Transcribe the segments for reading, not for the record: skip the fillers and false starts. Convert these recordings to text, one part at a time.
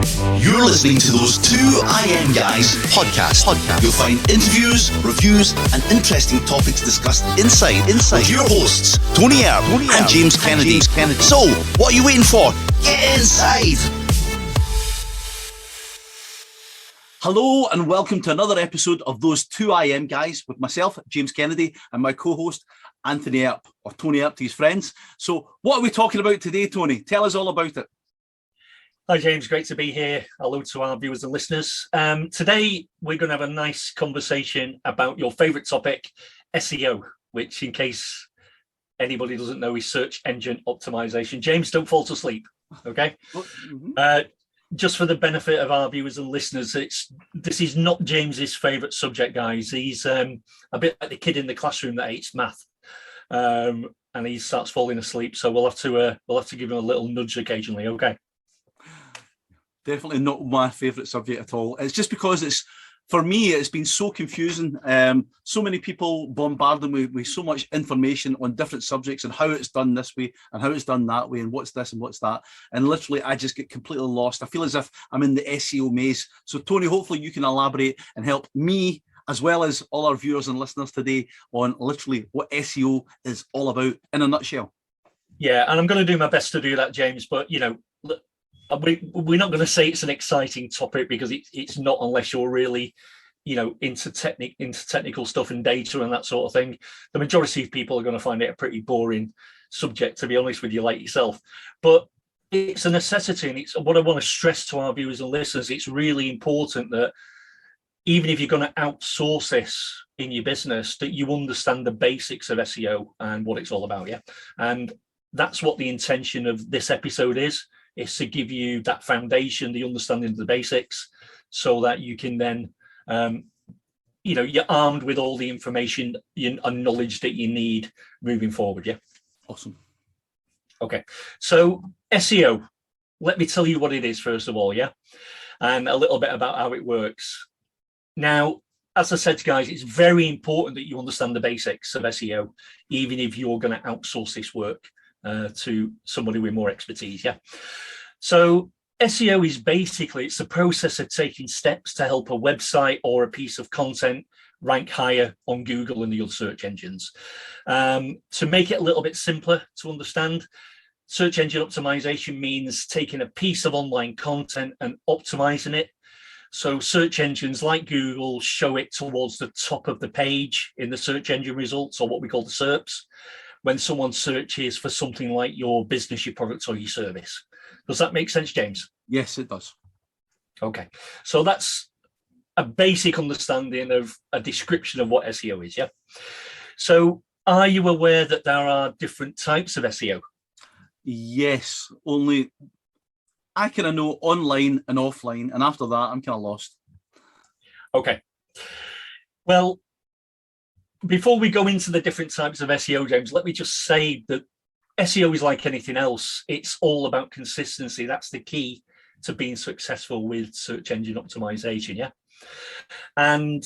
You're listening to those two IM guys podcast. You'll find interviews, reviews, and interesting topics discussed inside with your hosts, Tony Earp and James Kennedy. So, what are you waiting for? Get inside! Hello and welcome to another episode of Those Two IM Guys with myself, James Kennedy, and my co-host, Anthony Earp, or Tony Earp to his friends. So what are we talking about today, Tony? Tell us all about it. Hi, James. Great to be here. Hello to our viewers and listeners. Today, we're going to have a nice conversation about your favourite topic, SEO, which, in case anybody doesn't know, is search engine optimization. James, don't fall to sleep, okay? Just for the benefit of our viewers and listeners, this is not James's favourite subject, guys. He's a bit like the kid in the classroom that hates math, and he starts falling asleep. So we'll have to give him a little nudge occasionally. Okay. Definitely not my favourite subject at all. It's just because for me, it's been so confusing. So many people bombarding me with so much information on different subjects and how it's done this way and how it's done that way and what's this and what's that. And literally, I just get completely lost. I feel as if I'm in the SEO maze. So, Tony, hopefully you can elaborate and help me as well as all our viewers and listeners today on literally what SEO is all about in a nutshell. Yeah, and I'm going to do my best to do that, James. But, we're not going to say it's an exciting topic because it's not unless you're really, into technical stuff and data and that sort of thing. The majority of people are going to find it a pretty boring subject, to be honest with you, like yourself. But it's a necessity, and it's what I want to stress to our viewers and listeners. It's really important that even if you're going to outsource this in your business, that you understand the basics of SEO and what it's all about. Yeah, and that's what the intention of this episode is to give you that foundation, the understanding of the basics, so that you can then, you're armed with all the information and knowledge that you need moving forward. Yeah. Awesome. Okay. So SEO, let me tell you what it is, first of all. Yeah. And a little bit about how it works. Now, as I said, guys, it's very important that you understand the basics of SEO, even if you're going to outsource this work to somebody with more expertise. Yeah. So SEO is basically, it's the process of taking steps to help a website or a piece of content rank higher on Google and the other search engines. To make it a little bit simpler to understand, search engine optimization means taking a piece of online content and optimizing it. So search engines like Google show it towards the top of the page in the search engine results, or what we call the SERPs, when someone searches for something like your business, your product, or your service. Does that make sense, James? Yes, it does. Okay. So that's a basic understanding of a description of what SEO is, yeah? So are you aware that there are different types of SEO? Yes, only I kind of know online and offline, and after that, I'm kind of lost. Okay. Well, before we go into the different types of SEO, James, let me just say that SEO is like anything else. It's all about consistency. That's the key to being successful with search engine optimization, yeah? And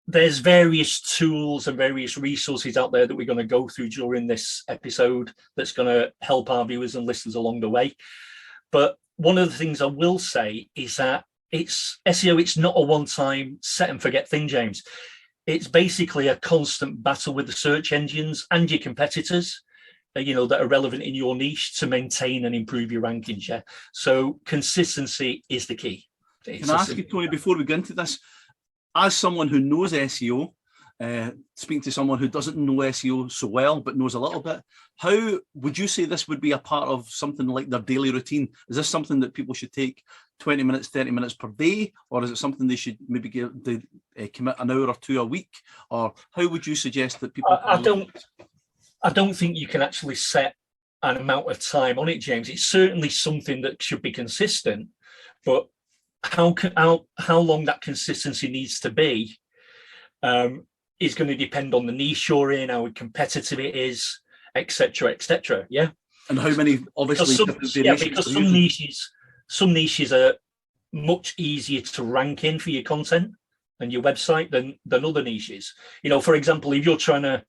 there's various tools and various resources out there that we're going to go through during this episode that's going to help our viewers and listeners along the way. But one of the things I will say is that SEO, it's not a one-time set and forget thing, James. It's basically a constant battle with the search engines and your competitors, that are relevant in your niche to maintain and improve your rankings. Yeah. So consistency is the key. Can I ask you, Tony, before we go into this, as someone who knows SEO, speaking to someone who doesn't know SEO so well, but knows a little bit, how would you say this would be a part of something like their daily routine? Is this something that people should take 20 minutes, 30 minutes per day? Or is it something they should maybe commit an hour or two a week? Or how would you suggest that people... I don't think you can actually set an amount of time on it, James. It's certainly something that should be consistent, but how long that consistency needs to be is going to depend on the niche you're in, how competitive it is, etc., etc. Yeah. And how many, obviously, because some niches are much easier to rank in for your content and your website than other niches. For example, if you're trying to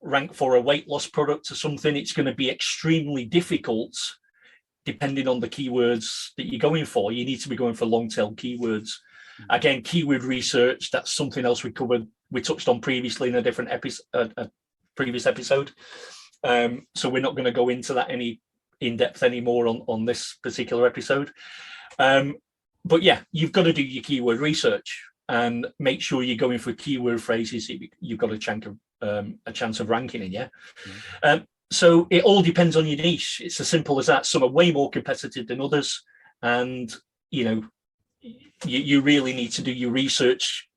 rank for a weight loss product or something, it's going to be extremely difficult depending on the keywords that you're going for, you need to be going for long tail keywords. Again, keyword research, that's something else we touched on previously in a different previous episode. So we're not going to go into that any in depth anymore on this particular episode. But yeah, you've got to do your keyword research and make sure you're going for keyword phrases you've got a chance of ranking in. Yeah. So it all depends on your niche. It's as simple as that. Some are way more competitive than others, and you really need to do your research,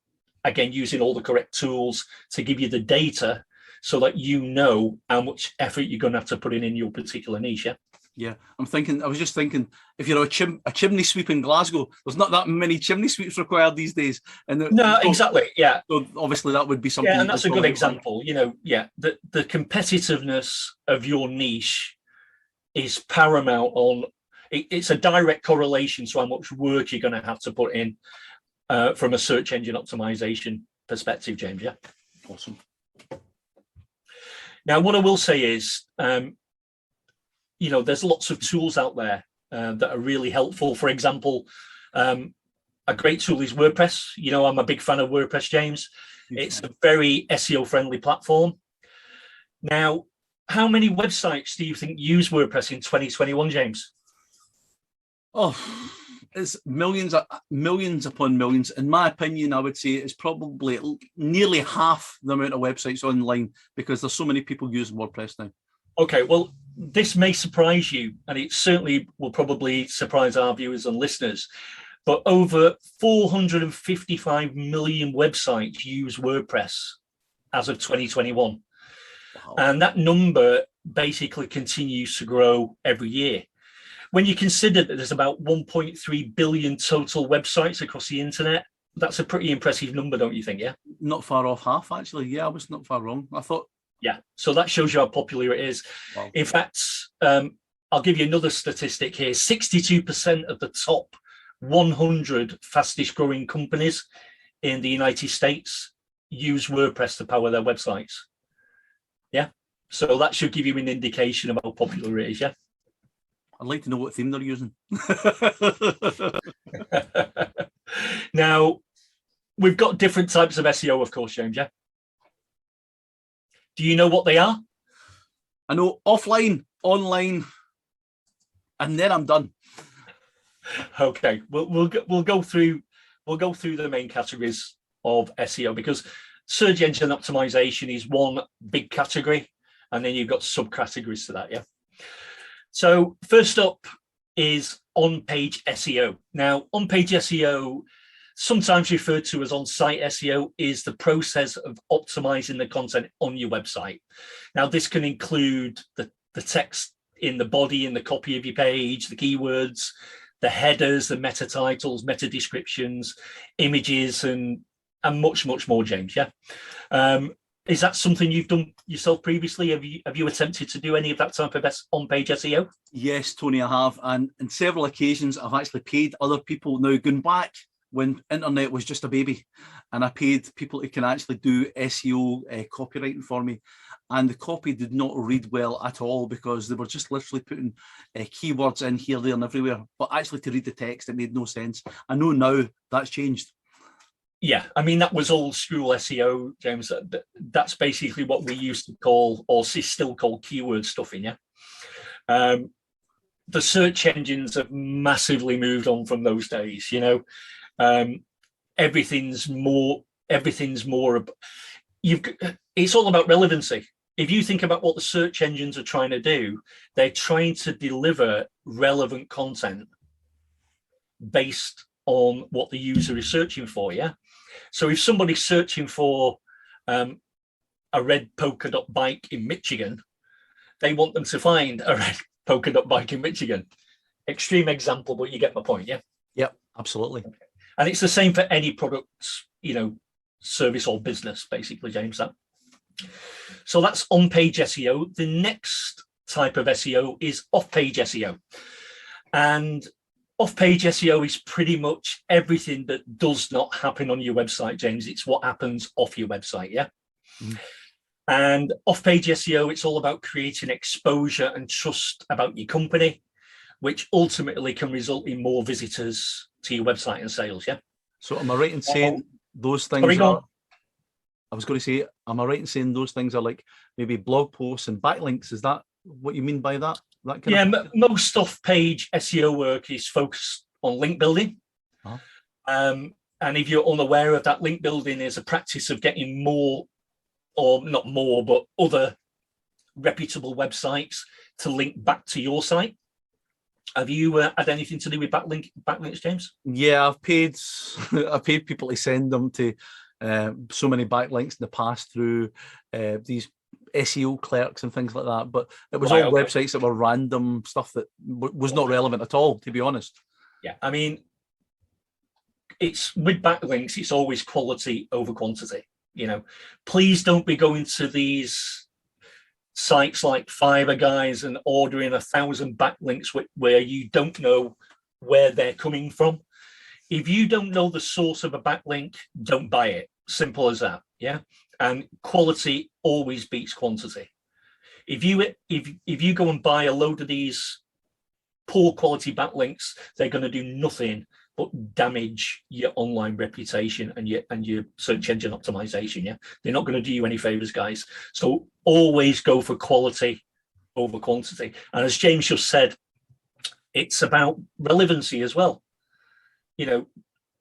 again, using all the correct tools to give you the data so that you know how much effort you're going to have to put in your particular niche. Yeah, I was just thinking, if you're a chimney sweep in Glasgow, there's not that many chimney sweeps required these days. No, exactly. Yeah. So obviously that would be something. Yeah, and that's a good example. Yeah, the competitiveness of your niche is paramount on. It's a direct correlation to how much work you're going to have to put in from a search engine optimization perspective, James. Yeah. Awesome. Now, what I will say is, there's lots of tools out there that are really helpful. For example, a great tool is Wordpress. I'm a big fan of Wordpress, James. It's a very SEO friendly platform. Now, how many websites do you think use WordPress in 2021, James? Oh, it's millions upon millions. In my opinion, I would say it's probably nearly half the amount of websites online, because there's so many people using WordPress now. Okay, well, this may surprise you, and it certainly will probably surprise our viewers and listeners, but over 455 million websites use WordPress as of 2021. Wow. And that number basically continues to grow every year. When you consider that there's about 1.3 billion total websites across the internet, that's a pretty impressive number, don't you think? Yeah. Not far off half, actually. Yeah, I was not far wrong. I thought. Yeah. So that shows you how popular it is. Wow. In fact, I'll give you another statistic here. 62% of the top 100 fastest growing companies in the United States use WordPress to power their websites. Yeah. So that should give you an indication of how popular it is. Yeah. I'd like to know what theme they're using. Now, we've got different types of SEO, of course, James. Yeah. Do you know what they are? I know offline, online, and then I'm done. Okay, we'll go through the main categories of SEO, because search engine optimization is one big category, and then you've got subcategories to that. Yeah. So first up is on-page SEO. Now, on-page SEO, sometimes referred to as on-site SEO, is the process of optimizing the content on your website. Now, this can include the text in the body and the copy of your page, the keywords, the headers, the meta titles, meta descriptions, images, and much, much more, James. Yeah. Is that something you've done yourself previously? Have you attempted to do any of that type of on-page SEO? Yes, Tony, I have. And on several occasions, I've actually paid other people. Now, going back when internet was just a baby, and I paid people who can actually do SEO copywriting for me. And the copy did not read well at all, because they were just literally putting keywords in here, there, and everywhere. But actually, to read the text, it made no sense. I know now that's changed. Yeah, I mean, that was old school SEO, James. That's basically what we used to call, or still call, keyword stuffing. Yeah. The search engines have massively moved on from those days. Everything's more. It's all about relevancy. If you think about what the search engines are trying to do, they're trying to deliver relevant content based on what the user is searching for. Yeah. So if somebody's searching for a red polka dot bike in Michigan, they want them to find a red polka dot bike in Michigan. Extreme example, but you get my point. Yeah. Yep, absolutely. Okay. And it's the same for any product, service or business, basically, James. So that's on-page SEO. The next type of SEO is off-page SEO. And off-page SEO is pretty much everything that does not happen on your website, James. It's what happens off your website, yeah? Mm. And off-page SEO, it's all about creating exposure and trust about your company, which ultimately can result in more visitors to your website and sales. Yeah. So am I right in saying those things Sorry, go are, on. I was going to say, am I right in saying those things are like maybe blog posts and backlinks? Is that what you mean by that? That kind of most off-page SEO work is focused on link building. Uh-huh. And if you're unaware of that, link building is a practice of getting more, or not more, but other reputable websites to link back to your site. Have you had anything to do with backlinks, James? Yeah, I've paid people to send them to so many backlinks in the past through these SEO clerks and things like that. But it was all websites that were random stuff that was not relevant at all, to be honest. Yeah, I mean, it's with backlinks, it's always quality over quantity. You know, please don't be going to these sites like Fiverr, guys, and ordering 1,000 backlinks where you don't know where they're coming from. If you don't know the source of a backlink, don't buy it. Simple as that. Yeah. And quality always beats quantity. If you go and buy a load of these poor quality backlinks, they're going to do nothing but damage your online reputation and your search engine optimization. Yeah, they're not going to do you any favors, guys. So always go for quality over quantity. And as James just said, it's about relevancy as well. You know,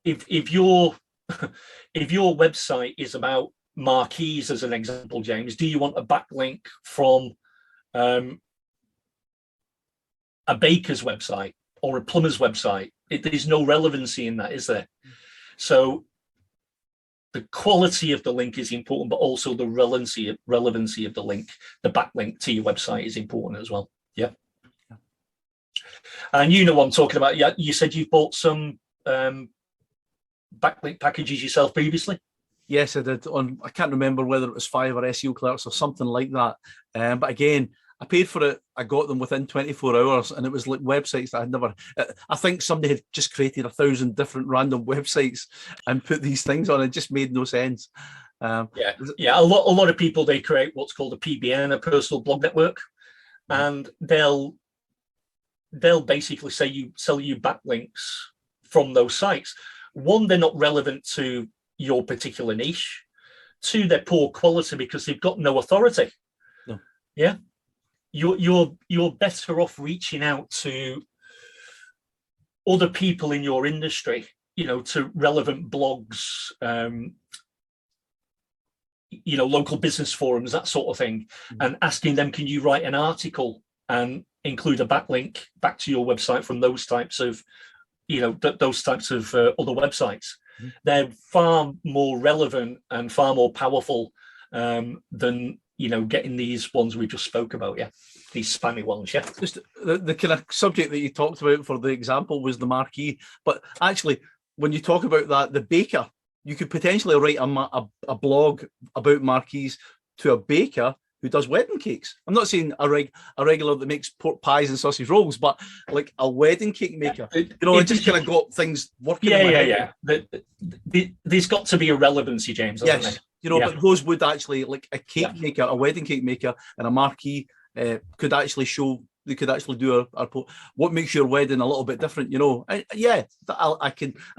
if your website is about marquees, as an example, James, do you want a backlink from a baker's website or a plumber's website? There's no relevancy in that, is there? So the quality of the link is important, but also the relevancy of the link, the backlink to your website is important as well. Yeah. And you know what I'm talking about. Yeah, you said you bought some backlink packages yourself previously. Yes, I did. I can't remember whether it was Fiverr or SEO clerks or something like that. But again, I paid for it. I got them within 24 hours, and it was like websites that I'd never. I think somebody had just created 1,000 different random websites and put these things on. It just made no sense. Yeah. A lot of people, they create what's called a PBN, a personal blog network, and they'll basically sell you backlinks from those sites. One, they're not relevant to your particular niche. Two, they're poor quality because they've got no authority. No. Yeah. You're better off reaching out to other people in your industry, you know, to relevant blogs, you know, local business forums, that sort of thing, and asking them, can you write an article and include a backlink back to your website from those types of, you know, those types of other websites. They're far more relevant and far more powerful than, you know, getting these ones we just spoke about. Yeah, these spammy ones. Yeah, just the kind of subject that you talked about for the example was the marquee, but actually when you talk about that, the baker, you could potentially write a blog about marquees to a baker who does wedding cakes. I'm not saying a regular that makes pork pies and sausage rolls, but like a wedding cake maker. You know, it just kind of got things working. Yeah. There's got to be a relevancy, James. Yes, you know, but those would actually, like a cake maker, a wedding cake maker, and a marquee could actually show. They could actually do what makes your wedding a little bit different. You know, I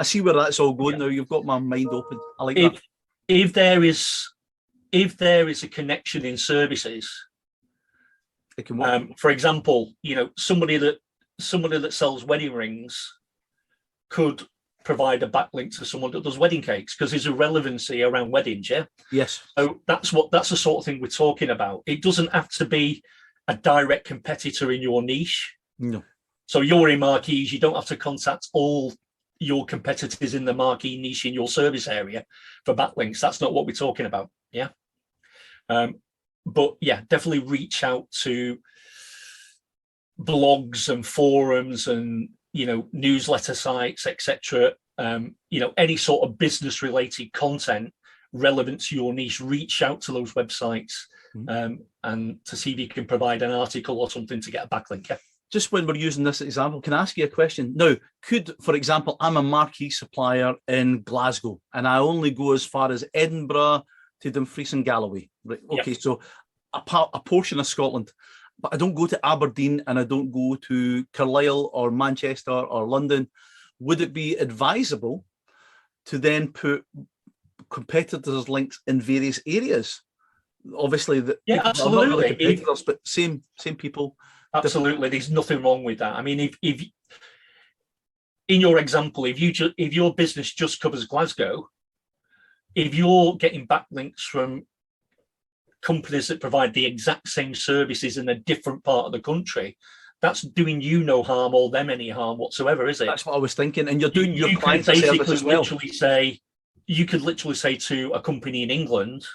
see where that's all going now. You've got my mind open. I like that. If there is a connection in services, it can work. For example, you know, somebody that sells wedding rings could provide a backlink to someone that does wedding cakes because there's a relevancy around weddings. Yeah. Yes. So that's the sort of thing we're talking about. It doesn't have to be a direct competitor in your niche. No. So you're in marquees, you don't have to contact all your competitors in the marquee niche in your service area for backlinks. That's not what we're talking about. Yeah. But yeah, definitely reach out to blogs and forums and, you know, newsletter sites, etc. You know, any sort of business related content relevant to your niche, reach out to those websites and to see if you can provide an article or something to get a backlink. Yeah. Just when we're using this example, can I ask you a question? Now, for example, I'm a marquee supplier in Glasgow and I only go as far as Edinburgh to Dumfries and Galloway. Right. Okay, so a portion of Scotland. but I don't go to Aberdeen and I don't go to Carlisle or Manchester or London. Would it be advisable to then put competitors' links in various areas? Obviously, Yeah, absolutely. Not really competitors, but same people. Absolutely, there's nothing wrong with that. I mean, if in your example, if your business just covers Glasgow, if you're getting backlinks from companies that provide the exact same services in a different part of the country, that's doing you no harm or them any harm whatsoever, is it? That's what I was thinking. And you're doing your you clients could a basically service as well. You could literally say to a company in England,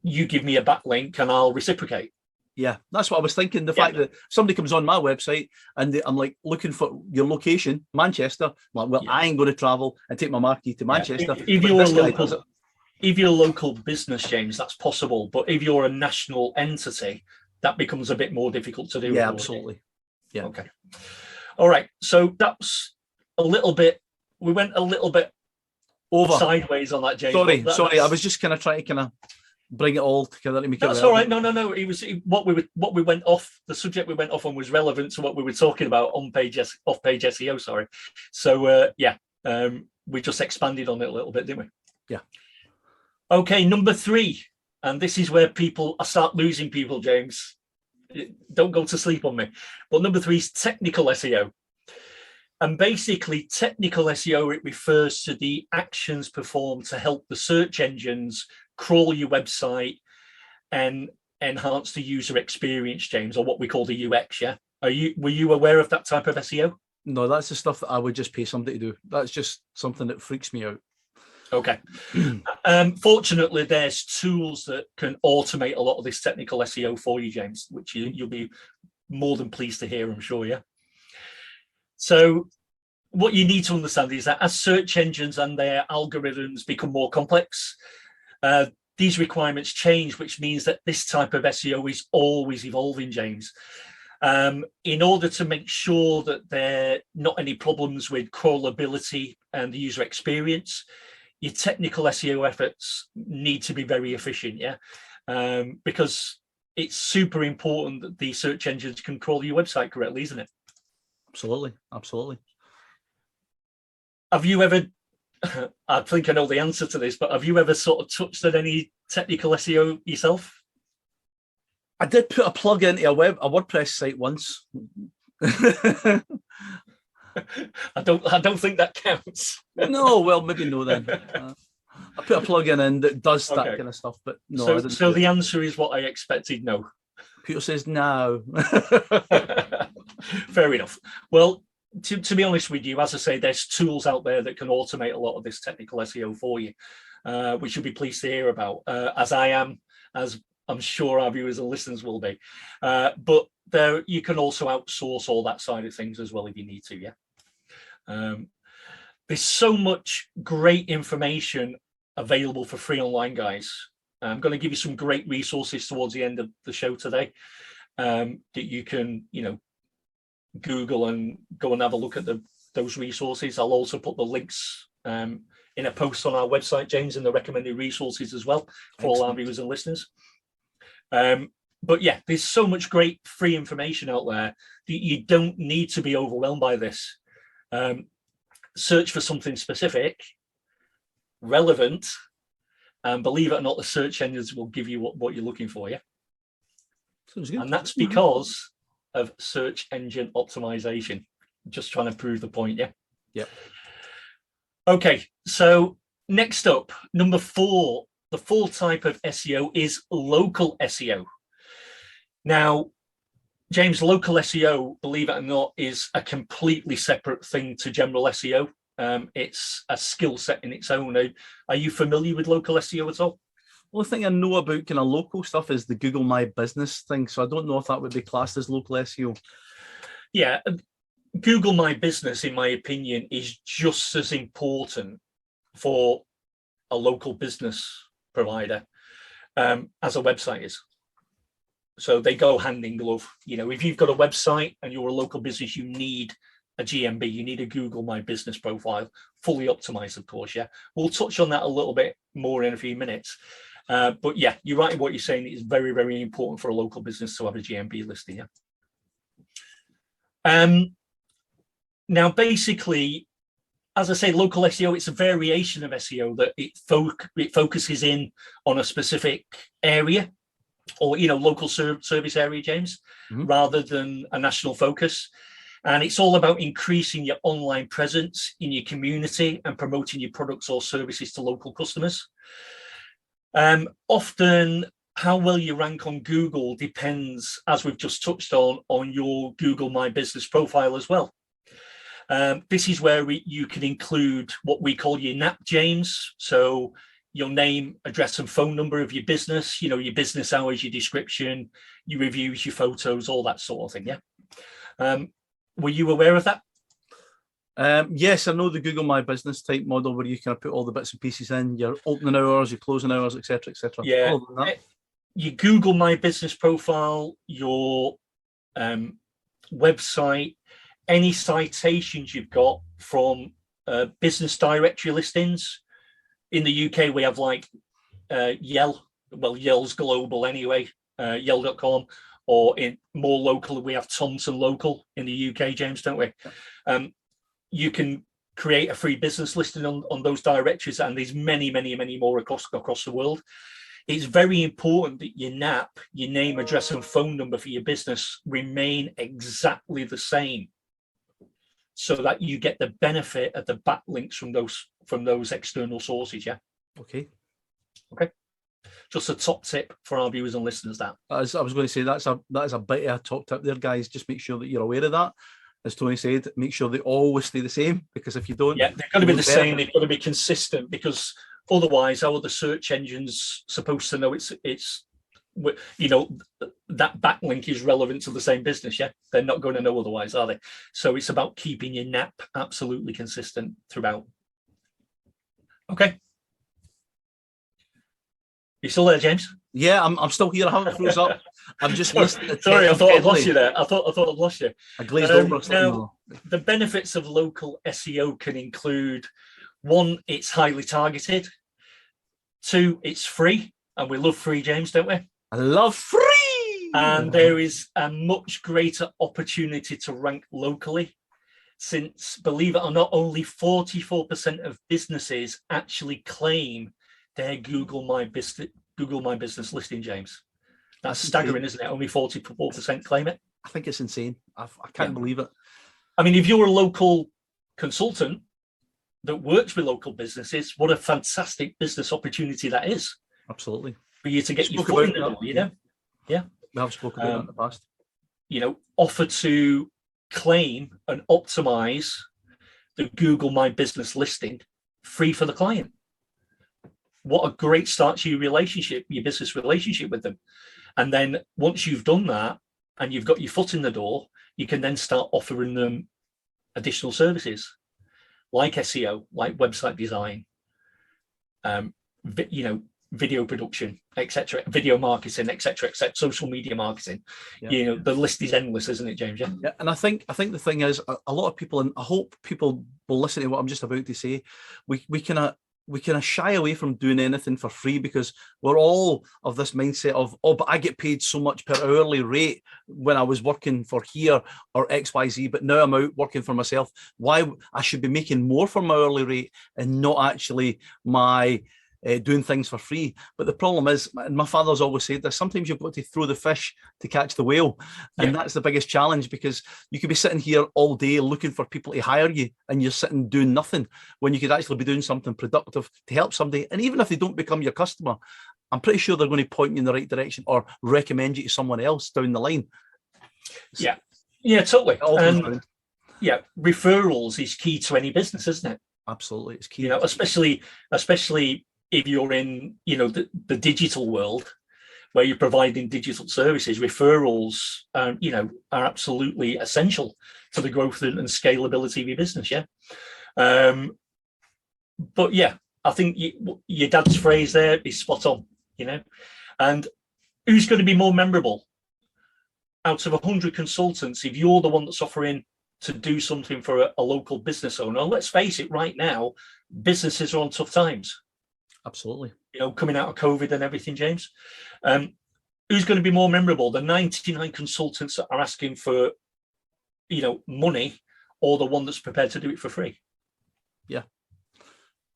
you give me a backlink and I'll reciprocate. Yeah, that's what I was thinking. The fact that somebody comes on my website and I'm like looking for your location, Manchester. I'm like, well, I ain't going to travel and take my marquee to Manchester. If you're a local business, James, that's possible. But if you're a national entity, that becomes a bit more difficult to do. Yeah, absolutely. Yeah. Okay. All right. So that's a little bit. We went a little bit over sideways on that, James. Sorry. I was just kind of trying to bring it all together to make it. That's all right. No. It was what we went off. The subject we went off on was relevant to what we were talking about on off-page SEO. Sorry. So we just expanded on it a little bit, didn't we? Yeah. Okay, number 3, and this is where I start losing people, James. Don't go to sleep on me. But number 3 is technical SEO. And basically, technical SEO, it refers to the actions performed to help the search engines crawl your website and enhance the user experience, James, or what we call the UX, yeah? Were you aware of that type of SEO? No, that's the stuff that I would just pay somebody to do. That's just something that freaks me out. Okay. Fortunately, there's tools that can automate a lot of this technical SEO for you, James, which you'll be more than pleased to hear, I'm sure, yeah? So what you need to understand is that as search engines and their algorithms become more complex, these requirements change, which means that this type of SEO is always evolving, James. In order to make sure that there are not any problems with crawlability and the user experience, your technical SEO efforts need to be very efficient, yeah? Because it's super important that the search engines can crawl your website correctly, isn't it? Absolutely. Have you ever, I think I know the answer to this, but have you ever sort of touched on any technical SEO yourself? I did put a plug into a WordPress site once. I don't think that counts. No, well, maybe no then. I put a plugin in that does that kind of stuff, but no. So the answer is what I expected. No. Peter says no. Fair enough. Well, to be honest with you, as I say, there's tools out there that can automate a lot of this technical SEO for you, which you'll be pleased to hear about, as I am, as I'm sure our viewers and listeners will be. But there, you can also outsource all that side of things as well if you need to, yeah. There's so much great information available for free online, guys. I'm going to give you some great resources towards the end of the show today that you can, Google and go and have a look at those resources. I'll also put the links in a post on our website, James, and the recommended resources as well for all our viewers and listeners. But yeah, there's so much great free information out there that you don't need to be overwhelmed by this. Search for something specific, relevant, and believe it or not, the search engines will give you what you're looking for, yeah? And that's because of search engine optimization. Just trying to prove the point, yeah? Yeah. Okay, so next up, number 4, the 4th type of SEO is local SEO. Now, James, local SEO, believe it or not, is a completely separate thing to general SEO. It's a skill set in its own. Are you familiar with local SEO at all? Well, the thing I know about kind of local stuff is the Google My Business thing. So I don't know if that would be classed as local SEO. Yeah, Google My Business, in my opinion, is just as important for a local business provider as a website is. So they go hand in glove. If you've got a website and you're a local business, you need a GMB, you need a Google My Business profile, fully optimized, of course, yeah. We'll touch on that a little bit more in a few minutes. But yeah, you're right in what you're saying. It's very, very important for a local business to have a GMB listing. Yeah. Now, basically, as I say, local SEO, it's a variation of SEO that it focuses in on a specific area, or local service area, James, rather than a national focus. And it's all about increasing your online presence in your community and promoting your products or services to local customers. Often, how well you rank on Google depends, as we've just touched on your Google My Business profile as well. This is where you can include what we call your NAP, James. So your name, address, and phone number of your business, your business hours, your description, your reviews, your photos, all that sort of thing. Yeah. Were you aware of that? Yes, I know the Google My Business type model where you kind of put all the bits and pieces in, your opening hours, your closing hours, etc., etc. Yeah. Your Google My Business profile, your website, any citations you've got from business directory listings. In the UK, we have like Yell. Well, Yell's global anyway, yell.com. Or in more local, we have Thomson Local in the UK, James, don't we? You can create a free business listing on those directories, and there's many, many, many more across the world. It's very important that your NAP, your name, address, and phone number for your business remain exactly the same, so that you get the benefit of the backlinks from those external sources. Yeah. Okay. Just a top tip for our viewers and listeners. That, as I was going to say, that is a bit of a top tip there, guys. Just make sure that you're aware of that. As Tony said, make sure they always stay the same, because if you don't, yeah, they've got to be the same. They've got to be consistent, because otherwise, how are the search engines supposed to know it's that backlink is relevant to the same business? Yeah, they're not going to know otherwise, are they? So it's about keeping your NAP absolutely consistent throughout. Okay. You still there, James? Yeah, I'm still here. I haven't froze up. I'm just listening. Sorry, I thought I'd lost you there. I thought I'd lost you. I glazed over. Now, the benefits of local SEO can include: 1, it's highly targeted; 2, it's free, and we love free, James, don't we? I love free. And there is a much greater opportunity to rank locally, since, believe it or not, only 44% of businesses actually claim their Google My Business listing, James. That's staggering, isn't it? Only 44% claim it. I think it's insane. I can't believe it. I mean, if you're a local consultant that works with local businesses, what a fantastic business opportunity that is. Absolutely. For you to get your foot in the door, Yeah. We have spoken about that in the past. Offer to claim and optimize the Google My Business listing free for the client. What a great start to your business relationship with them. And then once you've done that and you've got your foot in the door, you can then start offering them additional services like SEO, like website design, video production, etc., video marketing, etc., social media marketing. Yeah. The list is endless, isn't it, James? Yeah. And I think the thing is, a lot of people, and I hope people will listen to what I'm just about to say, we can shy away from doing anything for free, because we're all of this mindset of, but I get paid so much per hourly rate when I was working for here or XYZ, but now I'm out working for myself. Why I should be making more for my hourly rate and not actually my doing things for free. But the problem is, and my father's always said this, sometimes you've got to throw the fish to catch the whale. And that's the biggest challenge, because you could be sitting here all day looking for people to hire you, and you're sitting doing nothing, when you could actually be doing something productive to help somebody. And even if they don't become your customer, I'm pretty sure they're going to point you in the right direction or recommend you to someone else down the line. Yeah, totally. And referrals is key to any business, isn't it? Absolutely, it's key. Especially if you're in, the digital world where you're providing digital services, referrals, are absolutely essential to the growth and scalability of your business. Yeah. But yeah, I think your dad's phrase there is spot on, and who's going to be more memorable out of 100 consultants? If you're the one that's offering to do something for a local business owner, let's face it, right now, businesses are on tough times. Absolutely. Coming out of COVID and everything, James. Who's going to be more memorable? The 99 consultants that are asking for, money, or the one that's prepared to do it for free? Yeah,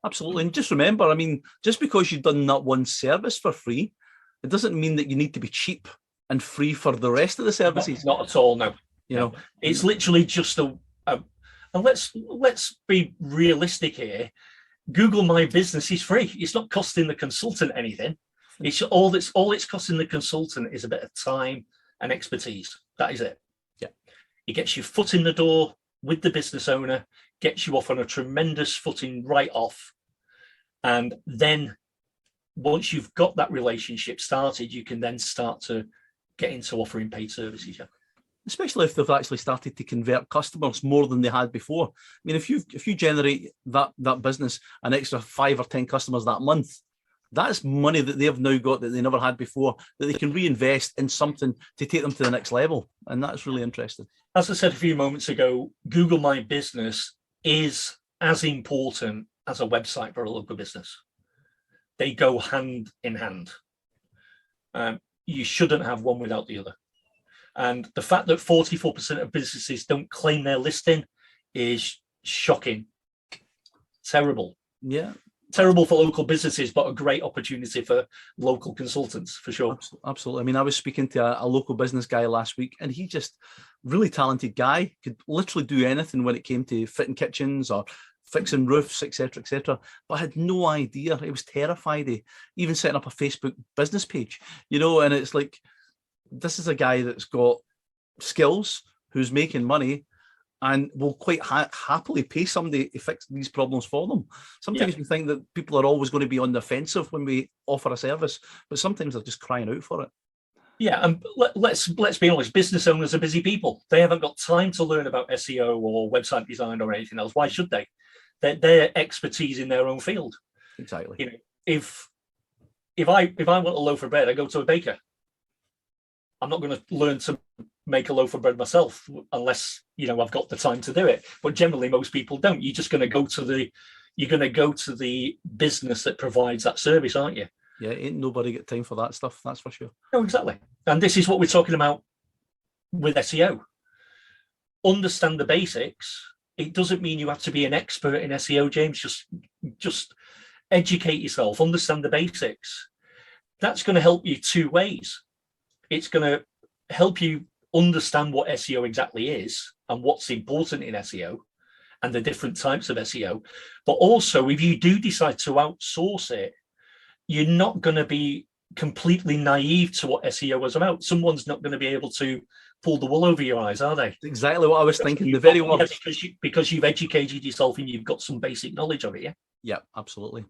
absolutely. And just remember, I mean, just because you've done that one service for free, it doesn't mean that you need to be cheap and free for the rest of the services. Not at all, no. It's literally just and let's be realistic here. Google My Business is free. It's not costing the consultant anything. It's all it's costing the consultant is a bit of time and expertise. That is it. Yeah. It gets your foot in the door with the business owner, gets you off on a tremendous footing right off. And then once you've got that relationship started, you can then start to get into offering paid services. Yeah. Especially if they've actually started to convert customers more than they had before. I mean, if you generate that business an extra 5 or 10 customers that month, that's money that they have now got that they never had before, that they can reinvest in something to take them to the next level. And that's really interesting. As I said a few moments ago, Google My Business is as important as a website for a local business. They go hand in hand. You shouldn't have one without the other. And the fact that 44% of businesses don't claim their listing is shocking. Terrible. Yeah. Terrible for local businesses, but a great opportunity for local consultants, for sure. Absolutely. I mean, I was speaking to a local business guy last week, and he just really talented guy, could literally do anything when it came to fitting kitchens or fixing roofs, etc., but had no idea. He was terrified of even setting up a Facebook business page, and it's like, this is a guy that's got skills, who's making money, and will quite happily pay somebody to fix these problems for them. Sometimes we think that people are always going to be on the offensive when we offer a service, but sometimes they're just crying out for it. Yeah, and let's be honest, business owners are busy people. They haven't got time to learn about SEO or website design or anything else. Why should they? They're expertise in their own field. Exactly. If I want a loaf of bread, I go to a baker. I'm not going to learn to make a loaf of bread myself unless I've got the time to do it. But generally, most people don't. You're just going to go to the business that provides that service, aren't you? Yeah, ain't nobody got time for that stuff. That's for sure. No, exactly. And this is what we're talking about with SEO. Understand the basics. It doesn't mean you have to be an expert in SEO, James. Just educate yourself. Understand the basics. That's going to help you two ways. It's going to help you understand what SEO exactly is and what's important in SEO and the different types of SEO. But also, if you do decide to outsource it, you're not going to be completely naive to what SEO is about. Someone's not going to be able to pull the wool over your eyes, are they? Exactly what I was thinking. The very words. Because you've educated yourself and you've got some basic knowledge of it, yeah? Yeah, absolutely.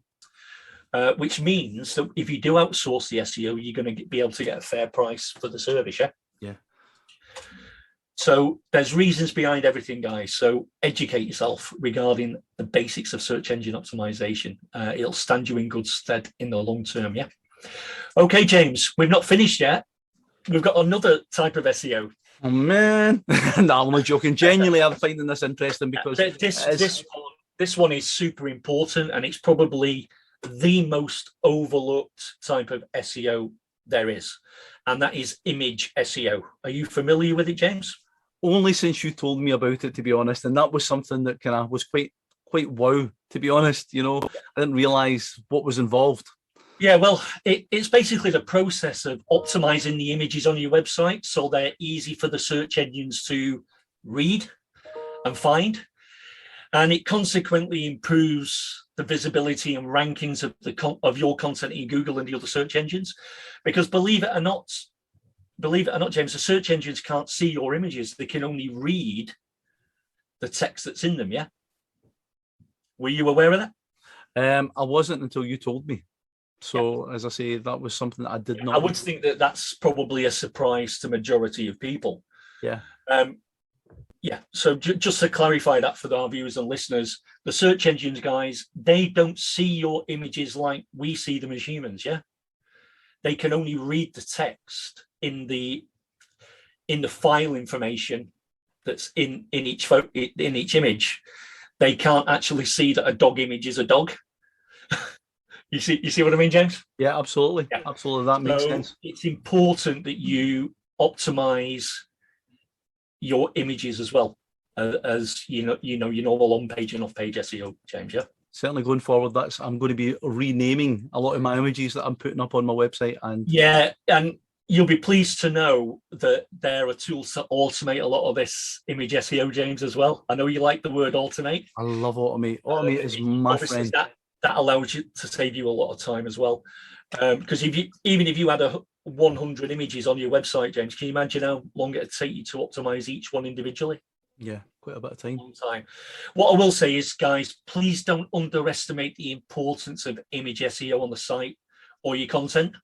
Which means that if you do outsource the SEO, you're going to be able to get a fair price for the service, yeah? Yeah. So there's reasons behind everything, guys. So educate yourself regarding the basics of search engine optimization. It'll stand you in good stead in the long term, yeah? Okay, James, we've not finished yet. We've got another type of SEO. Oh, man. No, I'm only joking. Genuinely, I'm finding this interesting because this one is super important, and it's probably the most overlooked type of SEO there is, and that is image SEO. Are you familiar with it, James? Only since you told me about it, to be honest, and that was something that kind of was quite wow, to be honest. I didn't realize what was involved. Yeah, well, it's basically the process of optimizing the images on your website so they're easy for the search engines to read and find. And it consequently improves the visibility and rankings of your content in Google and the other search engines. Because believe it or not, James, the search engines can't see your images. They can only read the text that's in them, yeah? Were you aware of that? I wasn't until you told me. So, as I say, that was something that I did not. I would think that that's probably a surprise to majority of people. Yeah. Yeah. So just to clarify that for our viewers and listeners, the search engines, guys, they don't see your images like we see them as humans. Yeah. They can only read the text in the file information that's in each image. They can't actually see that a dog image is a dog. You see what I mean, James? Yeah, absolutely. Yeah. Absolutely. That makes So sense. it's important that you optimize your images as well as your normal on-page and off-page SEO, James. Yeah. Certainly going forward, I'm going to be renaming a lot of my images that I'm putting up on my website. And yeah, and you'll be pleased to know that there are tools to automate a lot of this image SEO, James, as well. I know you like the word automate. I love automate. Automate is my friend. That allows you to save you a lot of time as well. Because even if you had 100 images on your website, James, can you imagine how long it'd take you to optimize each one individually? Yeah, quite a bit of time. Long time. What I will say is, guys, please don't underestimate the importance of image SEO on the site or your content.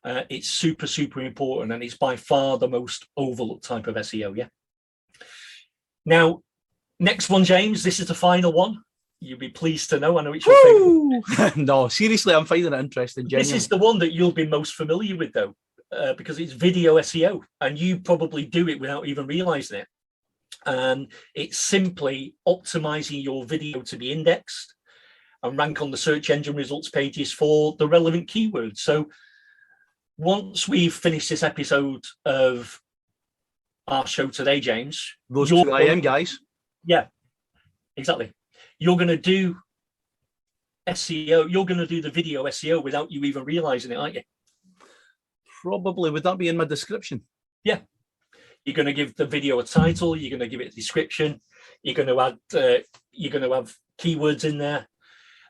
It's super, super important, and it's by far the most overlooked type of SEO. Yeah. Now, next one, James. This is the final one. You'll be pleased to know. I know it's your favorite. No, seriously, I'm finding it interesting. This is the one that you'll be most familiar with, though, because it's video SEO, and you probably do it without even realizing it. And it's simply optimizing your video to be indexed and rank on the search engine results pages for the relevant keywords. So once we've finished this episode of our show today, James, those 2 AM guys. Yeah, exactly. You're going to do SEO. You're going to do the video SEO without you even realizing it, aren't you? Probably. Would that be in my description? Yeah. You're going to give the video a title. You're going to give it a description. You're going to add. You're going to have keywords in there,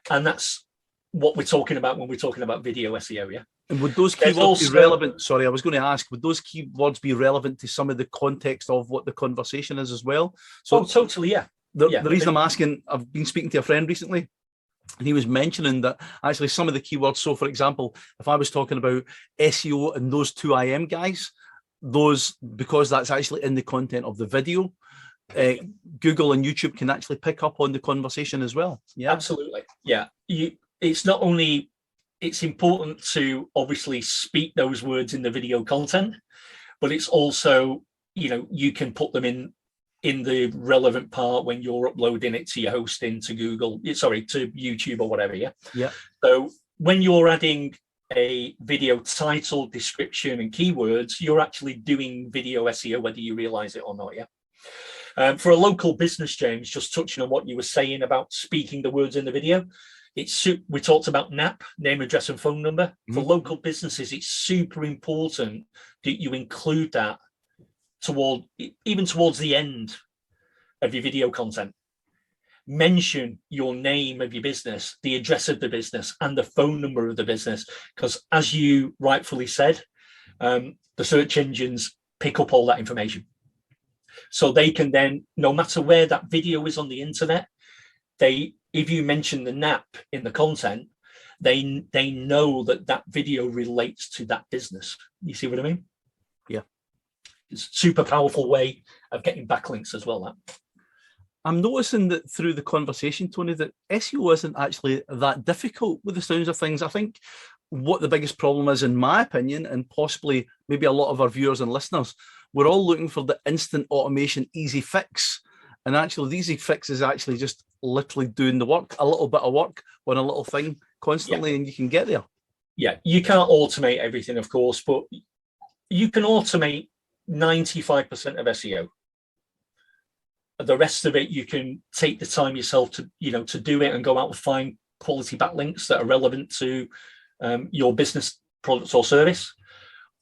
and that's what we're talking about when we're talking about video SEO. Yeah. And would those keywords be relevant? Sorry, I was going to ask. Would those keywords be relevant to some of the context of what the conversation is as well? So totally, yeah. The reason I'm asking, I've been speaking to a friend recently, and he was mentioning that actually some of the keywords. So, for example, if I was talking about SEO and those 2 IM guys. Those, because that's actually in the content of the video, Google and YouTube can actually pick up on the conversation as well. Yeah, absolutely. Yeah, it's not only, it's important to obviously speak those words in the video content, but it's also, you can put them in the relevant part when you're uploading it to your hosting, to Google, to YouTube or whatever. Yeah. Yeah. So when you're adding a video title, description, and keywords, you're actually doing video SEO, whether you realize it or not. Yeah. For a local business, James, just touching on what you were saying about speaking the words in the video, we talked about NAP, name, address, and phone number. Mm-hmm. For local businesses, it's super important that you include that towards the end of your video content. Mention your name of your business, the address of the business, and the phone number of the business, because as you rightfully said, the search engines pick up all that information, so they can then, no matter where that video is on the internet, if you mention the NAP in the content, they know that video relates to that business. You see what I mean? Yeah. It's a super powerful way of getting backlinks as well. That I'm noticing that through the conversation, Tony, that SEO isn't actually that difficult with the sounds of things. I think what the biggest problem is, in my opinion, and possibly maybe a lot of our viewers and listeners, we're all looking for the instant automation, easy fix. And actually, the easy fix is actually just literally doing the work, a little bit of work on a little thing constantly, and you can get there. Yeah, you can't automate everything, of course, but you can automate 95% of SEO. The rest of it, you can take the time yourself to do it and go out and find quality backlinks that are relevant to your business, product, or service,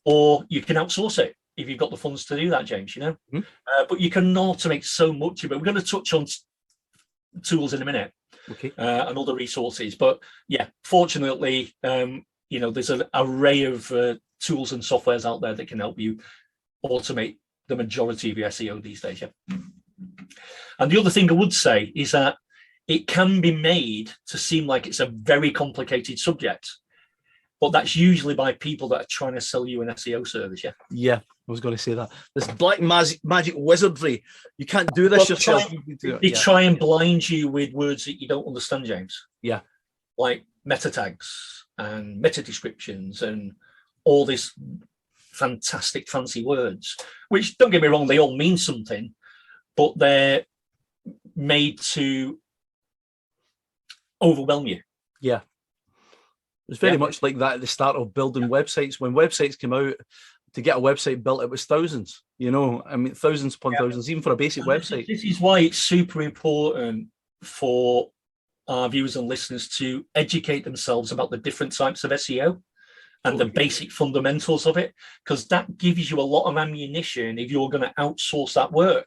or you can outsource it if you've got the funds to do that, James. Mm-hmm. But you can automate so much of it. We're going to touch on tools in a minute, okay, and other resources. But yeah, fortunately, there's an array of tools and softwares out there that can help you automate the majority of your SEO these days. Yeah. And the other thing I would say is that it can be made to seem like it's a very complicated subject, but that's usually by people that are trying to sell you an SEO service. Yeah. Yeah, I was going to say that. This black magic wizardry. You can't do this yourself. They try and blind you with words that you don't understand, James. Yeah. Like meta tags and meta descriptions and all this fantastic fancy words, which, don't get me wrong, they all mean something, but they're made to overwhelm you. Yeah. was very much like that at the start of building websites. When websites came out, to get a website built, it was thousands, you know, I mean, thousands upon thousands, even for a basic website. This is why it's super important for our viewers and listeners to educate themselves about the different types of SEO and the basic fundamentals of it, because that gives you a lot of ammunition if you're going to outsource that work.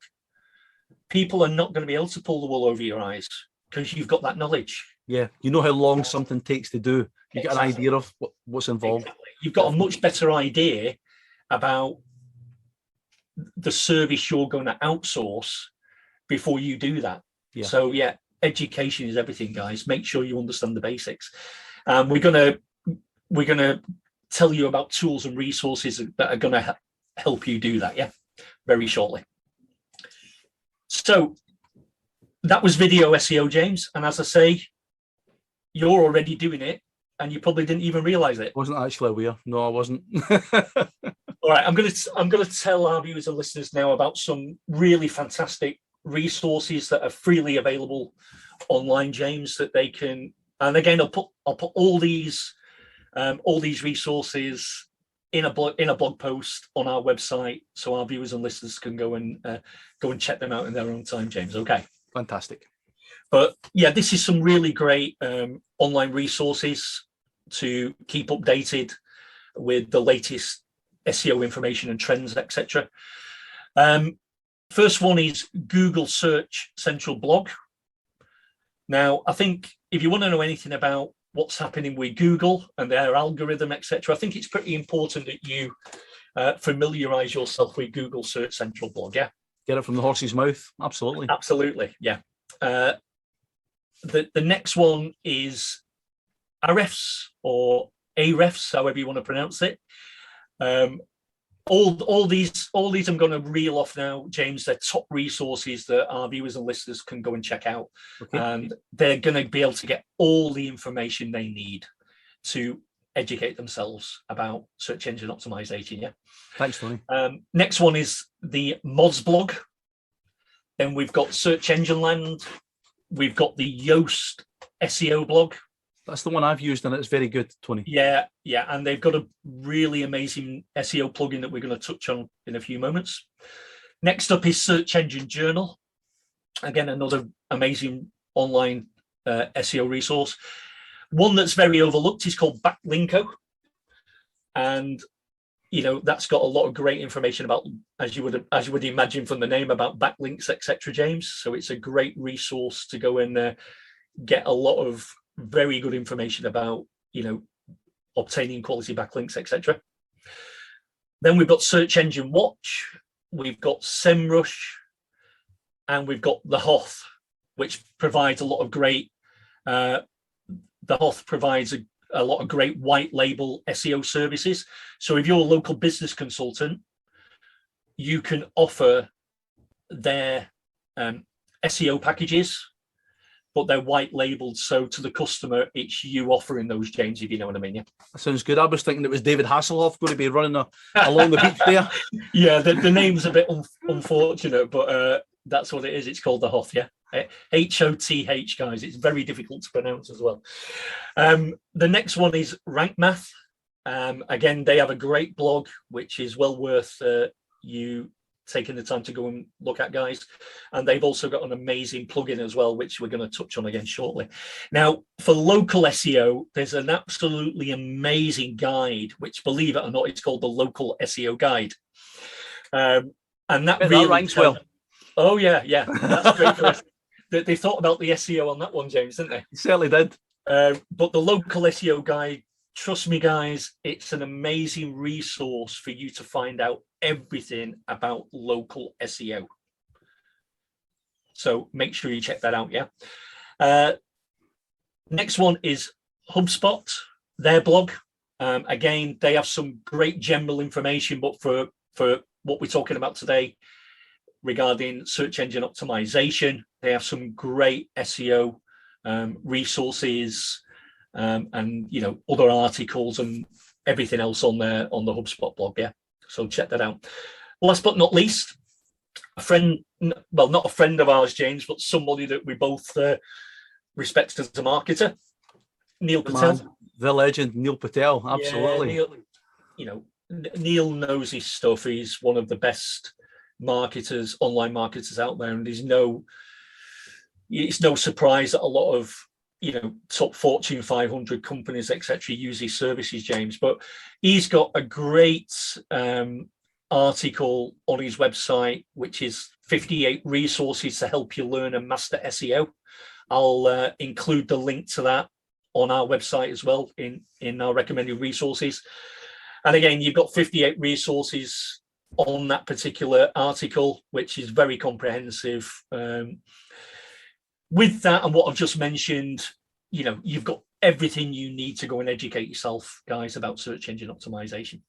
People are not going to be able to pull the wool over your eyes because you've got that knowledge. Yeah, you know how long something takes to do. You get an idea of what's involved. Exactly. You've got a much better idea about the service you're going to outsource before you do that. Yeah. So yeah, education is everything, guys. Make sure you understand the basics. We're gonna tell you about tools and resources that are going to help you do that. Yeah, very shortly. So that was video SEO, James. And as I say, you're already doing it, and you probably didn't even realize it. Wasn't actually aware. No, I wasn't. All right, I'm gonna tell our viewers and listeners now about some really fantastic resources that are freely available online, James, that they can. And again, I'll put all these resources in a blog post on our website, so our viewers and listeners can go and check them out in their own time, James. Okay. Fantastic. But yeah, this is some really great online resources to keep updated with the latest SEO information and trends, etc. First one is Google Search Central Blog. Now, I think if you want to know anything about what's happening with Google and their algorithm, etc., I think it's pretty important that you familiarize yourself with Google Search Central Blog. Yeah, get it from the horse's mouth. Absolutely. Absolutely. Yeah. The next one is Ahrefs or Ahrefs, however you want to pronounce it. All these I'm going to reel off now, James. They're top resources that our viewers and listeners can go and check out. Okay. And they're going to be able to get all the information they need to educate themselves about search engine optimization. Yeah. Thanks, Tony. Next one is the Moz blog. Then we've got Search Engine Land. We've got the Yoast SEO blog. That's the one I've used, and it's very good, Tony. Yeah, and they've got a really amazing SEO plugin that we're going to touch on in a few moments. Next up is Search Engine Journal. Again, another amazing online SEO resource. One that's very overlooked is called Backlinko, and that's got a lot of great information about, as you would imagine from the name, about backlinks, etc., James. So it's a great resource to go and get a lot of very good information about obtaining quality backlinks, etc. Then we've got Search Engine Watch, we've got SEMrush, and we've got the Hoth, which provides a lot of great the Hoth provides a lot of great white label SEO services. So if you're a local business consultant, you can offer their SEO packages, but they're white labeled. So to the customer, it's you offering those, James, if you know what I mean. Yeah. That sounds good. I was thinking it was David Hasselhoff going to be running along the beach there. Yeah, the name's a bit unfortunate, but that's what it is. It's called the Hoth, yeah. H-O-T-H, guys. It's very difficult to pronounce as well. The next one is Rank Math. Again, they have a great blog, which is well worth you taking the time to go and look at, guys. And they've also got an amazing plugin as well, which we're going to touch on again shortly. Now, for local SEO, there's an absolutely amazing guide, which, believe it or not, it's called the Local SEO Guide. And that really ranks well. Oh, yeah. That's great for us. They thought about the SEO on that one, James, didn't they? It certainly did. But the Local SEO Guide, trust me, guys, it's an amazing resource for you to find out everything about local SEO. So make sure you check that out, yeah? Next one is Hubspot, their blog. Again, they have some great general information, but for what we're talking about today regarding search engine optimization, they have some great SEO resources and other articles and everything else on the Hubspot blog. Yeah, so check that out. Last but not least, a friend, well, not a friend of ours, James, but somebody that we both respect as a marketer, Neil Patel. The legend, Neil Patel, Yeah, absolutely. Neil, you know, Neil knows his stuff. He's one of the best marketers, online marketers out there, and it's no surprise that a lot of top Fortune 500 companies, etc., use his services, James. But he's got a great article on his website, which is 58 resources to help you learn and master SEO. I'll include the link to that on our website as well in our recommended resources. And again, you've got 58 resources on that particular article, which is very comprehensive. With that and what I've just mentioned, you've got everything you need to go and educate yourself, guys, about search engine optimization.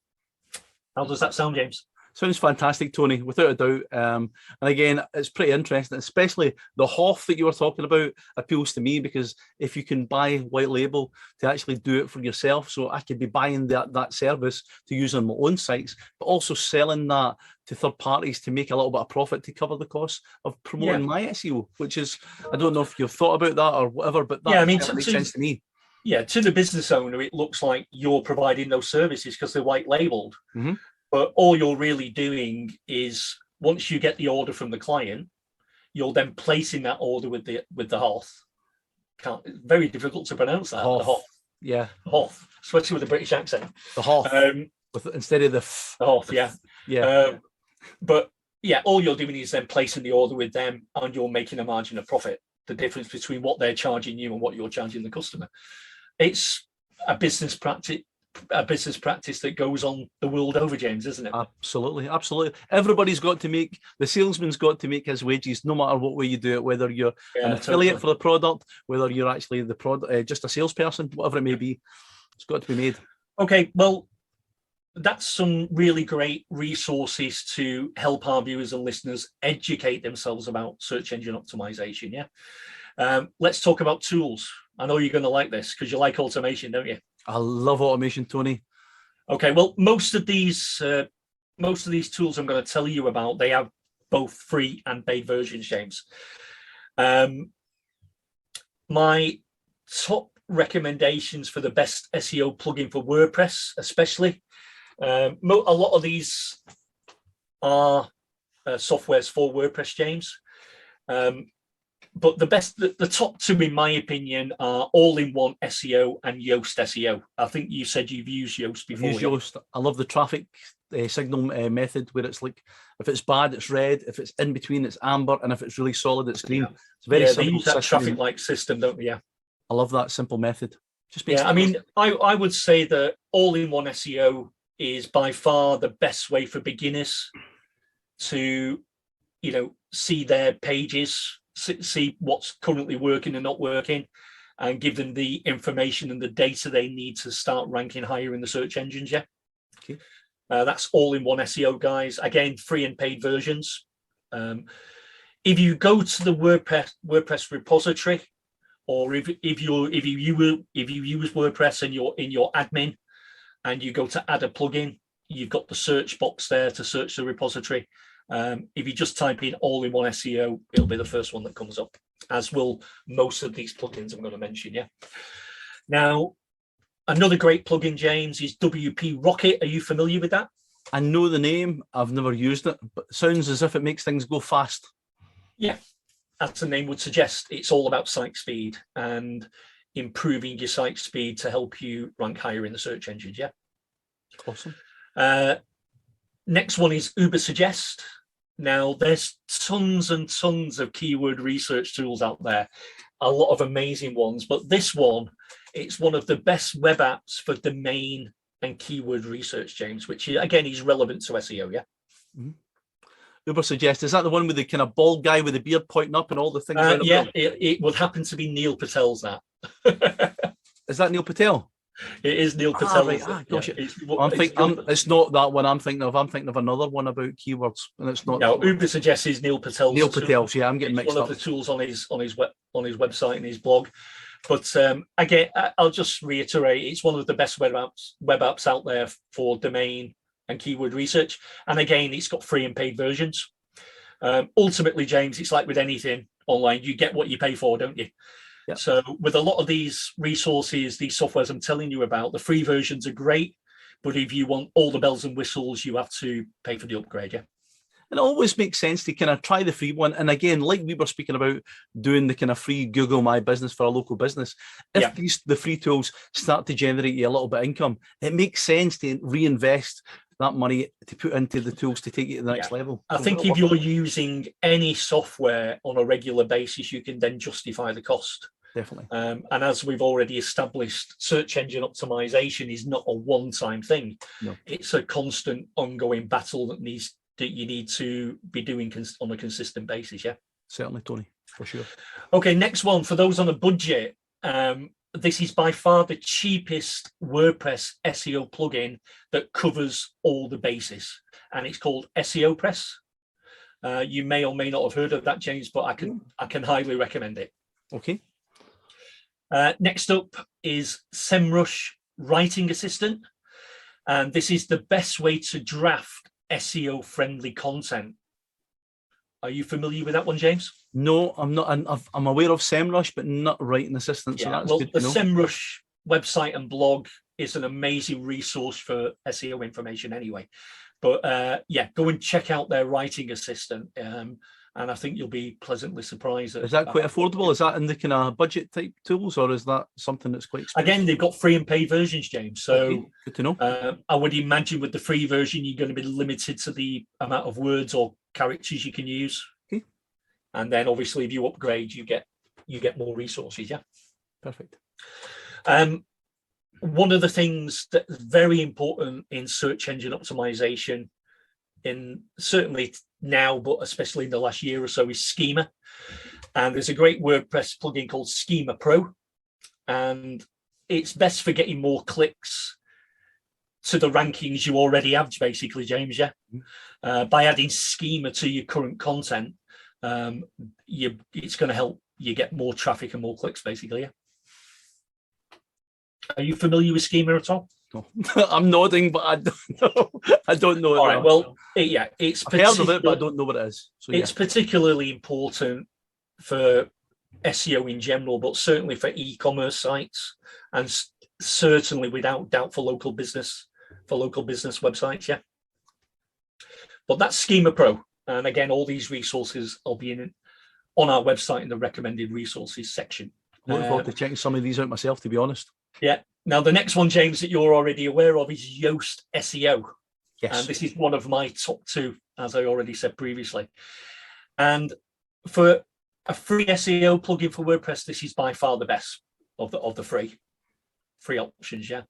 How does that sound, James? Sounds fantastic, Tony, without a doubt. And again, it's pretty interesting, especially the HOF that you were talking about appeals to me, because if you can buy white label to actually do it for yourself, so I could be buying that service to use on my own sites, but also selling that to third parties to make a little bit of profit to cover the cost of promoting my SEO, which is, I don't know if you've thought about that or whatever, but that makes sense to me. Yeah, to the business owner, it looks like you're providing those services because they're white labeled. Mm-hmm. But all you're really doing is, once you get the order from the client, you're then placing that order with the HOF. Very difficult to pronounce that. HOF. The HOF. Yeah. HOF, especially with a British accent. The HOF. Instead of the HOF, yeah. Yeah. But yeah, all you're doing is then placing the order with them, and you're making a margin of profit. The difference between what they're charging you and what you're charging the customer. It's a business practice that goes on the world over, James, isn't it? Absolutely. Everybody's got to make, the salesman's got to make his wages, no matter what way you do it, whether you're an affiliate for the product, whether you're actually the product, just a salesperson, whatever it may be, it's got to be made. Okay, well, that's some really great resources to help our viewers and listeners educate themselves about search engine optimization. Yeah. Let's talk about tools. I know you're going to like this because you like automation, don't you? I love automation, Tony. Okay, well, most of these tools I'm going to tell you about, they have both free and paid versions, James. My top recommendations for the best SEO plugin for WordPress, especially, a lot of these are softwares for WordPress, James. But the top two, in my opinion, are All-in-One SEO and Yoast Seo. I think you said you've used Yoast before. I've used Yoast. I love the traffic signal method, where it's like, if it's bad, it's red. If it's in between, it's amber. And if it's really solid, it's green. Yeah. It's very simple. They use that traffic light system, don't they? Yeah. I love that simple method. I mean, I would say that All-in-One SEO is by far the best way for beginners to, see their pages, see what's currently working and not working, and give them the information and the data they need to start ranking higher in the search engines. Yeah. Okay. That's All-in-One SEO, guys. Again, free and paid versions. If you go to the WordPress repository, or if you use WordPress and you're in your admin and you go to add a plugin, you've got the search box there to search the repository. If you just type in All-in-One SEO, it'll be the first one that comes up, as will most of these plugins I'm going to mention. Yeah. Now, another great plugin, James, is WP Rocket. Are you familiar with that? I know the name. I've never used it, but it sounds as if it makes things go fast. Yeah, as the name would suggest, it's all about site speed and improving your site speed to help you rank higher in the search engines. Yeah. Awesome. Next one is Ubersuggest. Now, there's tons and tons of keyword research tools out there, a lot of amazing ones, but this one, it's one of the best web apps for domain and keyword research, James, which again is relevant to SEO. Yeah. Mm-hmm. Ubersuggest, is that the one with the kind of bald guy with the beard pointing up and all the things? Yeah, it would happen to be Neil Patel's that. Is that Neil Patel? It is Neil Patel. Right. Gosh, yeah. It's not that one I'm thinking of. I'm thinking of another one about keywords, and it's not. No, Ubersuggest is Neil Patel. Neil Patel. Yeah, I'm getting mixed up. One of the tools on his website and his blog. But again, I'll just reiterate, it's one of the best web apps out there for domain and keyword research. And again, it's got free and paid versions. Ultimately, James, it's like with anything online, you get what you pay for, don't you? Yep. So with a lot of these resources, these softwares I'm telling you about, the free versions are great, but if you want all the bells and whistles, you have to pay for the upgrade. Yeah. And it always makes sense to kind of try the free one. And again, like we were speaking about doing the kind of free Google My Business for a local business, if the free tools start to generate you a little bit of income, it makes sense to reinvest that money to put into the tools to take you to the next level. I think if you're using any software on a regular basis, you can then justify the cost. Definitely. And as we've already established, search engine optimization is not a one-time thing. No. It's a constant ongoing battle that you need to be doing on a consistent basis. Yeah, certainly, Tony, for sure. Okay, next one for those on a budget. This is by far the cheapest WordPress SEO plugin that covers all the bases, and it's called Seo Press. You may or may not have heard of that, James, but I can highly recommend it. Okay. Next up is SEMrush Writing Assistant, and this is the best way to draft SEO friendly content. Are you familiar with that one, James? No, I'm not. I'm aware of SEMrush, but not Writing Assistant. So that's good to know. The SEMrush website and blog is an amazing resource for SEO information anyway. But yeah, go and check out their Writing Assistant, and I think you'll be pleasantly surprised. Is that quite affordable? Is that in the kind of budget type tools, or is that something that's quite expensive? Again, they've got free and paid versions, James. So okay, good to know. I would imagine with the free version, you're going to be limited to the amount of words or characters you can use. Okay. And then obviously if you upgrade, you get more resources. Yeah. Perfect. One of the things that's very important in search engine optimization, certainly now, but especially in the last year or so, is Schema. And there's a great WordPress plugin called Schema Pro, and it's best for getting more clicks to the rankings you already have, basically, James. Yeah. By adding Schema to your current content, it's going to help you get more traffic and more clicks, basically. Yeah. Are you familiar with Schema at all? No. I'm nodding, but I don't know. I don't know. All right. Well, it's I've heard of it, but I don't know what it is. So it's particularly important for SEO in general, but certainly for e-commerce sites, and certainly without doubt for local business websites. Yeah. But that's Schema Pro, and again, all these resources will be on our website in the recommended resources section. Looking forward to checking some of these out myself, to be honest. Yeah. Now, the next one, James, that you're already aware of is Yoast Seo. Yes. And this is one of my top two, as I already said previously. And for a free SEO plugin for WordPress, this is by far the best of the free options. Yeah.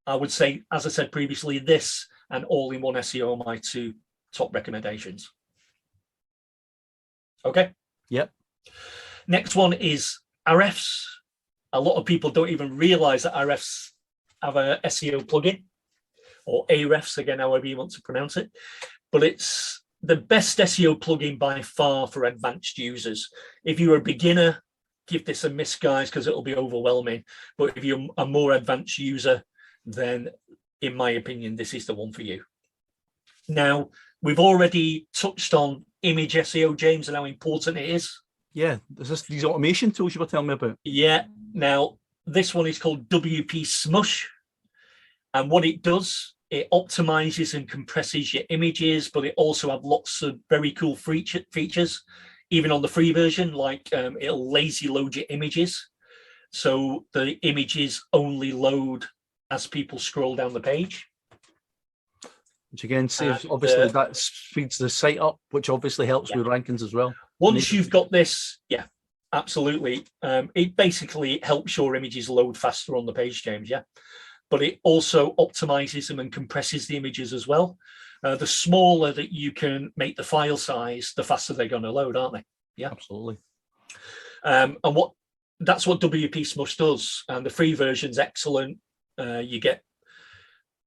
I would say, as I said previously, this and all-in-one SEO are my two top recommendations. Okay. Yep. Next one is RFs. A lot of people don't even realize that RFs have a SEO plugin, or AREFs, again, however you want to pronounce it. But it's the best SEO plugin by far for advanced users. If you're a beginner, give this a miss, guys, because it'll be overwhelming. But if you're a more advanced user, then in my opinion, this is the one for you. Now, we've already touched on image SEO, James, and how important it is. Yeah, is this these automation tools you were telling me about? Yeah. Now, this one is called WP Smush. And what it does, it optimizes and compresses your images, but it also have lots of very cool features, even on the free version, like it'll lazy load your images. So the images only load as people scroll down the page. Which again saves, obviously that speeds the site up, which obviously helps with rankings as well. Once you've got this, yeah, absolutely. It basically helps your images load faster on the page, James, yeah. But it also optimizes them and compresses the images as well. The smaller that you can make the file size, the faster they're going to load, aren't they? Yeah, absolutely. And that's what WP Smush does. And the free version's excellent. You get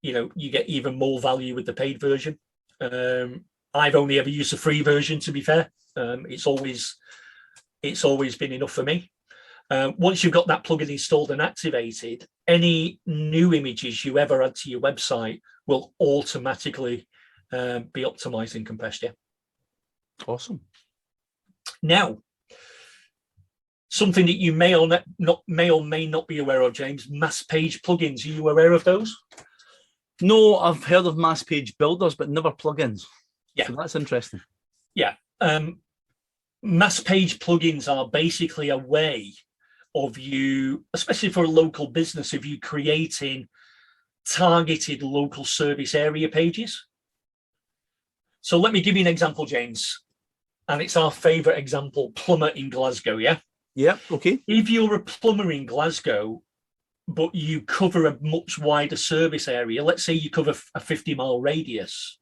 even more value with the paid version. I've only ever used the free version, to be fair. It's always been enough for me. Once you've got that plugin installed and activated, any new images you ever add to your website will automatically be optimized and compressed. Yeah. Awesome. Now, Something that you may or may not be aware of, James, mass page plugins. Are you aware of those? No, I've heard of mass page builders, but never plugins. Yeah. So that's interesting. Yeah. Mass page plugins are basically a way of you, especially for a local business, of you creating targeted local service area pages. So let me give you an example, James. And it's our favorite example, plumber in Glasgow, yeah? Yeah, okay. If you're a plumber in Glasgow, but you cover a much wider service area, let's say you cover a 50-mile radius,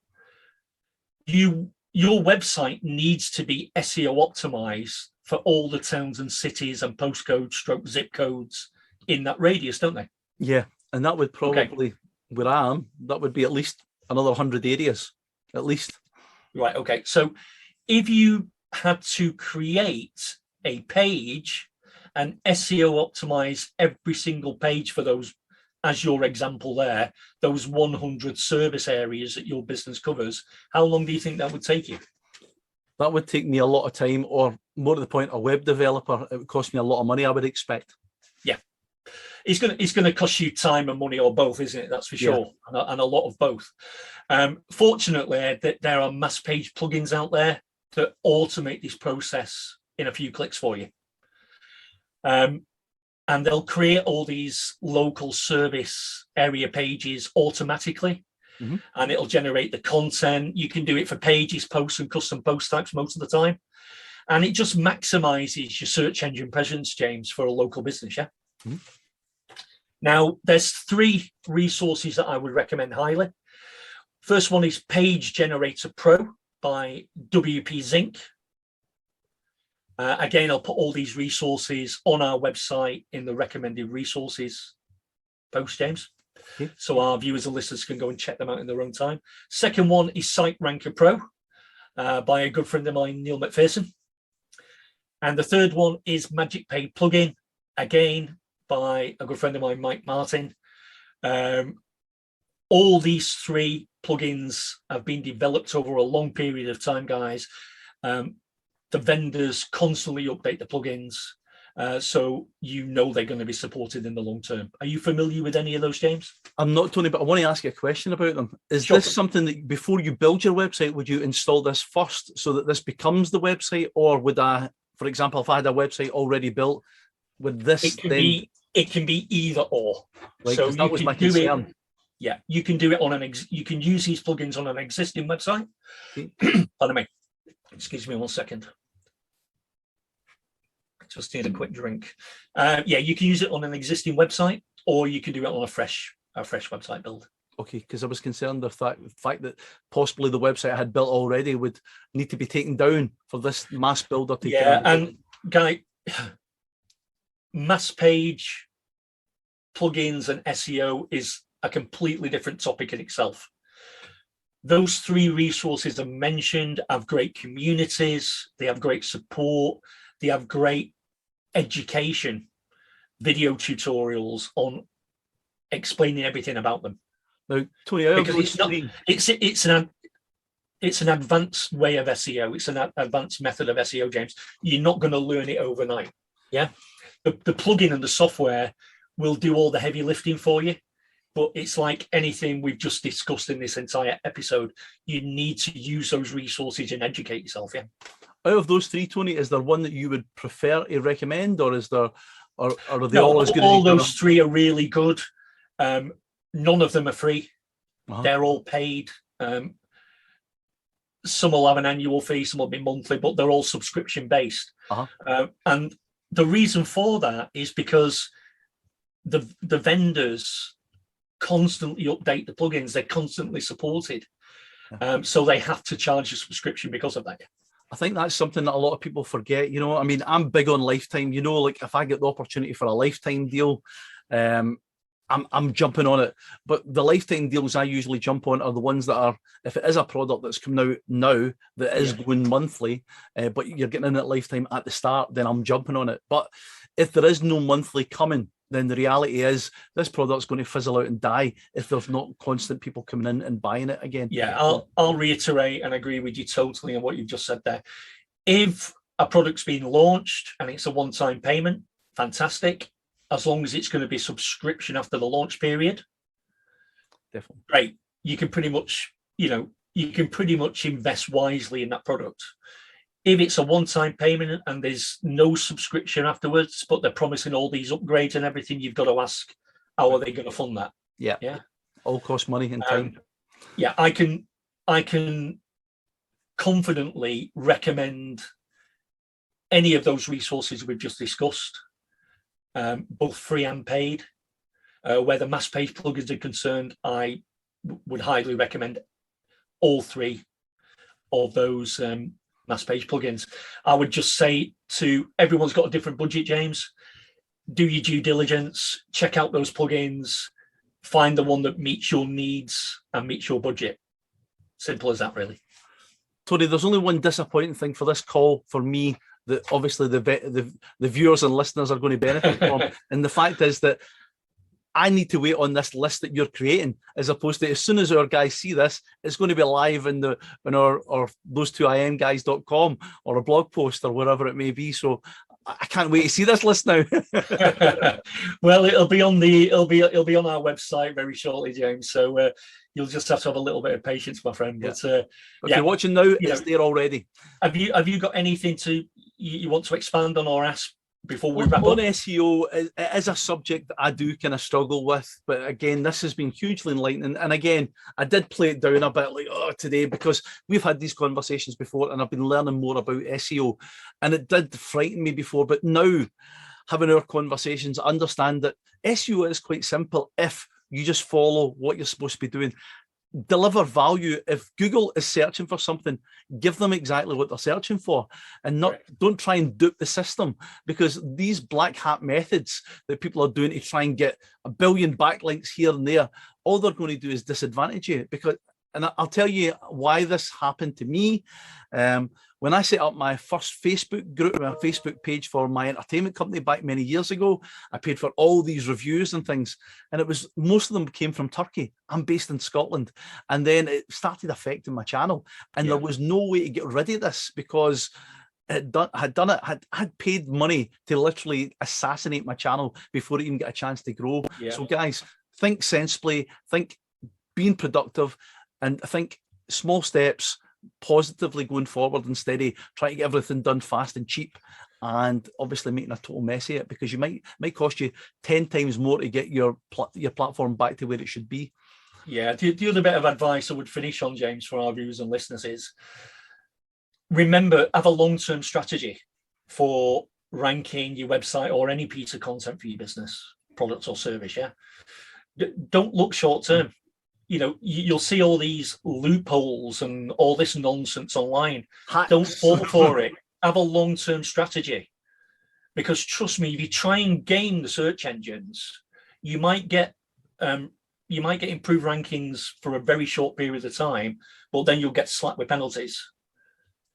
your website needs to be SEO optimized for all the towns and cities and postcodes, zip codes in that radius, don't they? Yeah, and that would probably, where I am, that would be at least another 100 areas, at least. Right, okay. So if you had to create a page and SEO optimize every single page for those, as your example there, those 100 service areas that your business covers, how long do you think that would take you? That would take me a lot of time, or more to the point, a web developer. It would cost me a lot of money, I would expect. Yeah. It's going to cost you time and money, or both, isn't it? That's for sure. Yeah. And a lot of both. Fortunately, there are mass page plugins out there that automate this process in a few clicks for you. And they'll create all these local service area pages automatically. Mm-hmm. And it'll generate the content. You can do it for pages, posts, and custom post types most of the time. And it just maximizes your search engine presence, James, for a local business, yeah? Mm-hmm. Now, there's 3 resources that I would recommend highly. First one is Page Generator Pro by WP Zinc. Again, I'll put all these resources on our website in the recommended resources post, James. Okay. So our viewers and listeners can go and check them out in their own time. Second one is Site Ranker Pro by a good friend of mine, Neil McPherson. And the third one is Magic Page Plugin, again, by a good friend of mine, Mike Martin. All these 3 plugins have been developed over a long period of time, guys. The vendors constantly update the plugins, so you know they're going to be supported in the long term. Are you familiar with any of those, James? I'm not, Tony, but I want to ask you a question about them. Is this something that before you build your website, would you install this first so that this becomes the website? Or would I, for example, if I had a website already built, would this It can be either or. Right, so that was my concern. Yeah, you can do it on you can use these plugins on an existing website. Okay. Pardon me. Excuse me 1 second. Just need a quick drink. Yeah, you can use it on an existing website, or you can do it on a fresh website build. Okay, because I was concerned with the fact that possibly the website I had built already would need to be taken down for this mass builder to. Yeah, and Guy, mass page plugins and SEO is a completely different topic in itself. Those 3 resources I mentioned have great communities, they have great support, they have great education, video tutorials on explaining everything about them. Now, Tony, it's an advanced way of SEO. It's an advanced method of SEO, James. You're not going to learn it overnight. Yeah, the plugin and the software will do all the heavy lifting for you. But it's like anything we've just discussed in this entire episode. You need to use those resources and educate yourself. Yeah. Out of those 3, Tony, is there one that you would prefer to recommend, or is there, or are they all as good? All those 3 are really good. None of them are free. They're all paid. Some will have an annual fee, some will be monthly, but they're all subscription based. And the reason for that is because the vendors constantly update the plugins. They're constantly supported, so they have to charge a subscription because of that. I think that's something that a lot of people forget. You know, I mean, I'm big on lifetime. You know, like if I get the opportunity for a lifetime deal, I'm jumping on it. But the lifetime deals I usually jump on are the ones that are, if it is a product that's coming out now that is going monthly, but you're getting in at lifetime at the start, then I'm jumping on it. But if there is no monthly coming, then the reality is this product's going to fizzle out and die if there's not constant people coming in and buying it again. Yeah, I'll reiterate and agree with you totally on what you've just said there. If a product's been launched and it's a one-time payment, fantastic. As long as it's going to be subscription after the launch period, definitely great. You can pretty much, invest wisely in that product. If it's a one-time payment and there's no subscription afterwards, but they're promising all these upgrades and everything, you've got to ask, how are they going to fund that? Yeah. All cost money and time. Yeah, I can confidently recommend any of those resources we've just discussed, both free and paid. Where the mass page plugins are concerned, I would highly recommend all three of those mass page plugins. I would just say to everyone's got a different budget, James. Do your due diligence, check out those plugins, find the one that meets your needs and meets your budget. Simple as that, really. Tony, there's only one disappointing thing for this call for me that obviously the viewers and listeners are going to benefit from. And the fact is that I need to wait on this list that you're creating, as opposed to as soon as our guys see this, it's going to be live in our those2imguys.com or a blog post or wherever it may be. So I can't wait to see this list now. Well, it'll be on our website very shortly, James. So you'll just have to have a little bit of patience, my friend. Yeah. But if you're watching now, it's there already. Have you got anything you want to expand on or ask before we wrap up? On SEO, it is a subject that I do kind of struggle with, but again, this has been hugely enlightening. And again, I did play it down a bit today, because we've had these conversations before and I've been learning more about SEO, and it did frighten me before, but now having our conversations, I understand that SEO is quite simple if you just follow what you're supposed to be doing. Deliver value. If Google is searching for something, give them exactly what they're searching for, and don't try and dupe the system, because these black hat methods that people are doing to try and get a billion backlinks here and there, all they're going to do is disadvantage you. And I'll tell you why this happened to me. When I set up my first Facebook group, my Facebook page for my entertainment company back many years ago, I paid for all these reviews and things, and most of them came from Turkey. I'm based in Scotland, and then it started affecting my channel, and there was no way to get rid of this, because had paid money to literally assassinate my channel before it even get a chance to grow. So guys, think sensibly, think being productive, and I think small steps, positively going forward and steady, trying to get everything done fast and cheap, and obviously making a total mess of it, because you might cost you 10 times more to get your platform back to where it should be. Yeah, the other bit of advice I would finish on, James, for our viewers and listeners is, remember, have a long-term strategy for ranking your website or any piece of content for your business, product or service. Don't look short-term. You'll see all these loopholes and all this nonsense online. Hacks. Don't fall for it. Have a long-term strategy, because trust me, if you try and game the search engines, you might get improved rankings for a very short period of time, but then you'll get slapped with penalties.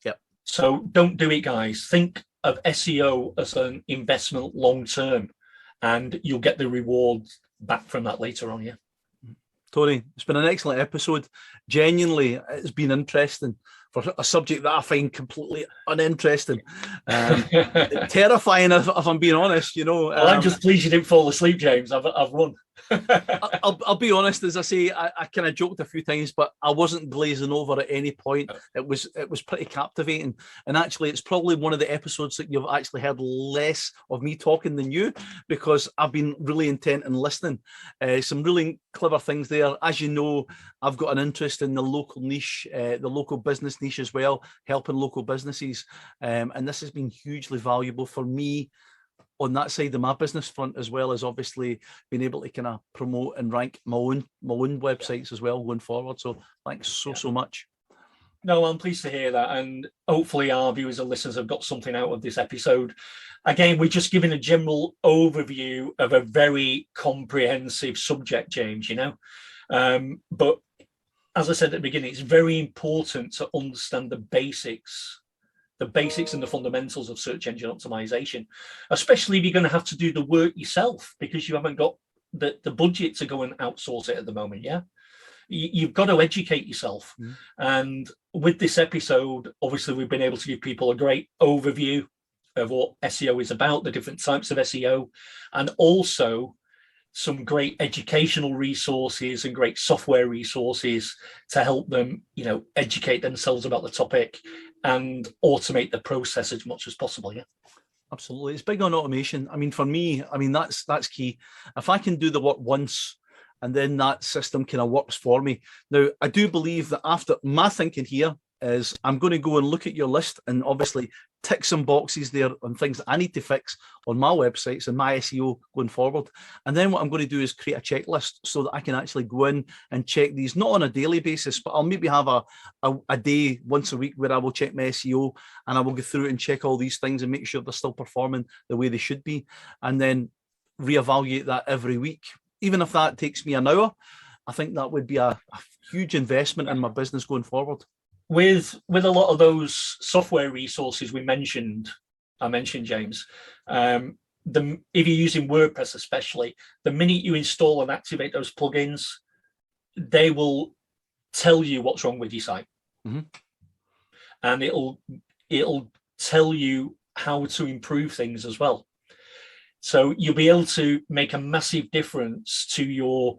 Yep. So don't do it, guys. Think of SEO as an investment long-term, and you'll get the reward back from that later on. Tony, it's been an excellent episode. Genuinely, it's been interesting for a subject that I find completely uninteresting. Terrifying, if I'm being honest, Well, I'm just pleased you didn't fall asleep, James. I've won. I'll be honest, as I say, I kind of joked a few times, but I wasn't glazing over at any point. It was pretty captivating, and actually it's probably one of the episodes that you've actually heard less of me talking than you, because I've been really intent in listening. Some really clever things there. As you know, I've got an interest in the local niche, the local business niche as well, helping local businesses, and this has been hugely valuable for me on that side of my business front, as well as obviously being able to kind of promote and rank my own websites as well going forward. So thanks so much. No, I'm pleased to hear that, and hopefully our viewers and listeners have got something out of this episode. Again, we're just giving a general overview of a very comprehensive subject, James, but as I said at the beginning, it's very important to understand the basics and the fundamentals of search engine optimization, especially if you're going to have to do the work yourself, because you haven't got the budget to go and outsource it at the moment. You've got to educate yourself. And with this episode, obviously, we've been able to give people a great overview of what SEO is about, the different types of SEO, and also some great educational resources and great software resources to help them, educate themselves about the topic and automate the process as much as possible. Yeah. Absolutely. It's big on automation. I mean, for me, that's key. If I can do the work once and then that system kind of works for me. Now, I do believe that after my thinking here is I'm going to go and look at your list and obviously tick some boxes there on things that I need to fix on my websites and my SEO going forward. And then what I'm going to do is create a checklist so that I can actually go in and check these, not on a daily basis, but I'll maybe have a day once a week where I will check my SEO and I will go through and check all these things and make sure they're still performing the way they should be. And then reevaluate that every week. Even if that takes me an hour, I think that would be a huge investment in my business going forward. With a lot of those software resources I mentioned, James, if you're using WordPress especially, the minute you install and activate those plugins, they will tell you what's wrong with your site. Mm-hmm. And it'll tell you how to improve things as well. So you'll be able to make a massive difference to your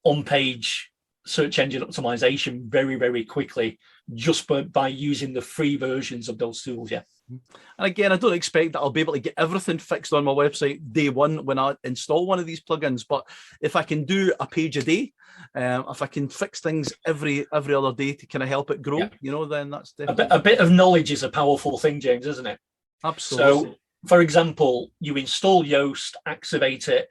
on-page search engine optimization very, very quickly, just by using the free versions of those tools. Yeah. And again, I don't expect that I'll be able to get everything fixed on my website day one when I install one of these plugins. But if I can do a page a day, if I can fix things every other day to kind of help it grow, then that's definitely a bit of knowledge is a powerful thing, James, isn't it? Absolutely. So, for example, you install Yoast, activate it.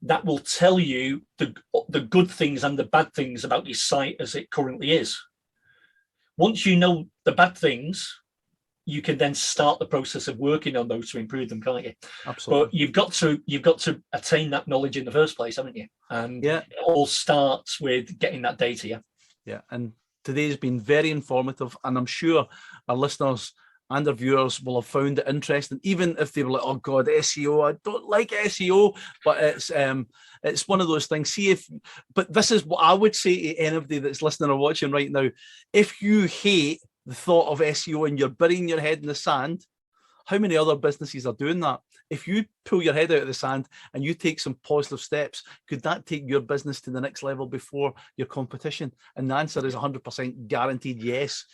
That will tell you the good things and the bad things about your site as it currently is. Once you know the bad things, you can then start the process of working on those to improve them, can't you? Absolutely. But you've got to attain that knowledge in the first place, haven't you? And yeah, it all starts with getting that data. Yeah. Yeah. And today's been very informative, and I'm sure our listeners and our viewers will have found it interesting, even if they were like, "Oh God, SEO! I don't like SEO." But it's one of those things. But this is what I would say to anybody that's listening or watching right now: if you hate the thought of SEO and you're burying your head in the sand, how many other businesses are doing that? If you pull your head out of the sand and you take some positive steps, could that take your business to the next level before your competition? And the answer is 100% guaranteed yes.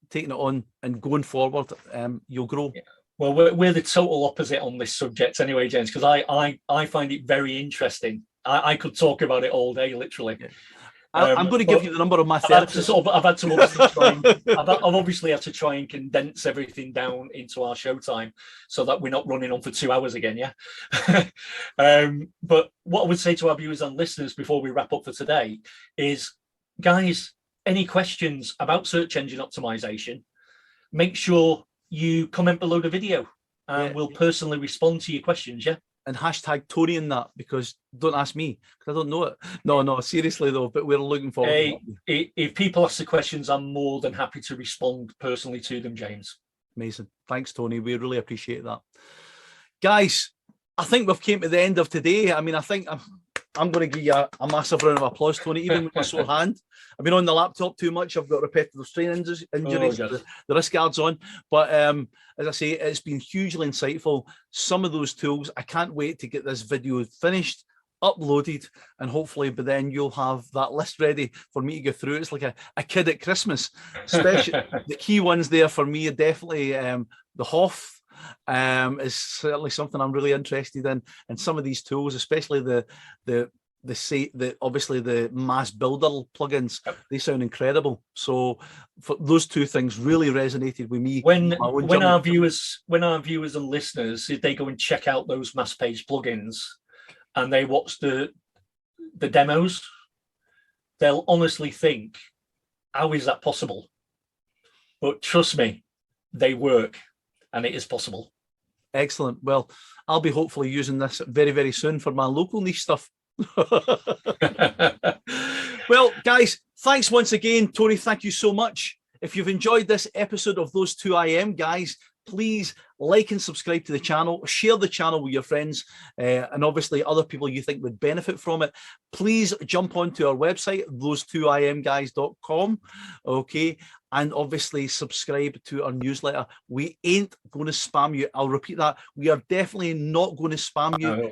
Taking it on and going forward, you'll grow. Yeah. Well, we're the total opposite on this subject anyway, James, because I find it very interesting. I could talk about it all day, literally. Yeah. I'm going to give you the number of my therapist. I've had to obviously I've obviously had to try and condense everything down into our show time so that we're not running on for 2 hours again. Yeah. But what I would say to our viewers and listeners before we wrap up for today is, guys, any questions about search engine optimization, make sure you comment below the video and we'll personally respond to your questions. Yeah. And hashtag Tony in that, because don't ask me because I don't know it. No, seriously though, but we're looking forward to it. If people ask the questions, I'm more than happy to respond personally to them, James. Amazing. Thanks, Tony. We really appreciate that. Guys, I think we've came to the end of today. I mean, I think I'm going to give you a massive round of applause, Tony, even with my sore hand. I've been on the laptop too much. I've got repetitive strain injuries, the wrist guards on. But as I say, it's been hugely insightful. Some of those tools, I can't wait to get this video finished, uploaded, and hopefully by then you'll have that list ready for me to go through. It's like a kid at Christmas. Especially the key ones there for me are definitely the Hoff. Is certainly something I'm really interested in, and some of these tools, especially obviously the mass builder plugins, they sound incredible. So for those two things really resonated with me. When our viewers and listeners, if they go and check out those mass page plugins and they watch the demos, they'll honestly think, how is that possible? But trust me, they work. And it is possible. Excellent. Well, I'll be hopefully using this very, very soon for my local niche stuff. Well, guys, thanks once again. Tony, thank you so much. If you've enjoyed this episode of Those Two IM, guys, please like and subscribe to the channel, share the channel with your friends, and obviously other people you think would benefit from it. Please jump onto our website, those2imguys.com, okay, and obviously subscribe to our newsletter. We ain't going to spam you. I'll repeat that. We are definitely not going to spam you.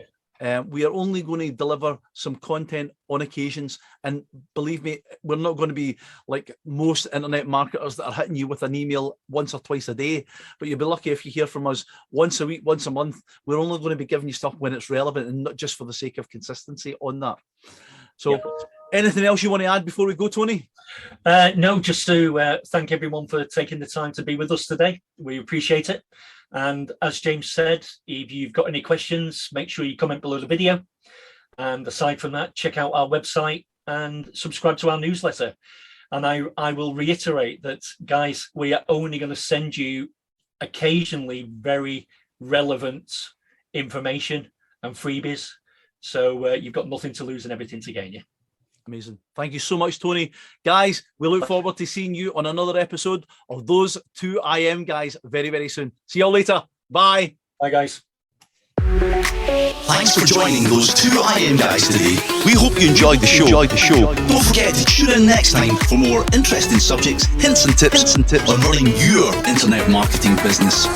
We are only going to deliver some content on occasions, and believe me, we're not going to be like most internet marketers that are hitting you with an email once or twice a day, but you'll be lucky if you hear from us once a week, once a month. We're only going to be giving you stuff when it's relevant, and not just for the sake of consistency on that. So anything else you want to add before we go, Tony? No, just to thank everyone for taking the time to be with us today. We appreciate it. And as James said, if you've got any questions, make sure you comment below the video. And aside from that, check out our website and subscribe to our newsletter. And I will reiterate that, guys, we are only going to send you occasionally very relevant information and freebies. So you've got nothing to lose and everything to gain. You. Amazing. Thank you so much, Tony. Guys, we look forward to seeing you on another episode of Those Two IM Guys very, very soon. See you all later. Bye. Bye, guys. Thanks for joining Those Two IM Guys today. We hope you enjoyed the show. Don't forget to tune in next time for more interesting subjects, hints and tips on running your internet marketing business.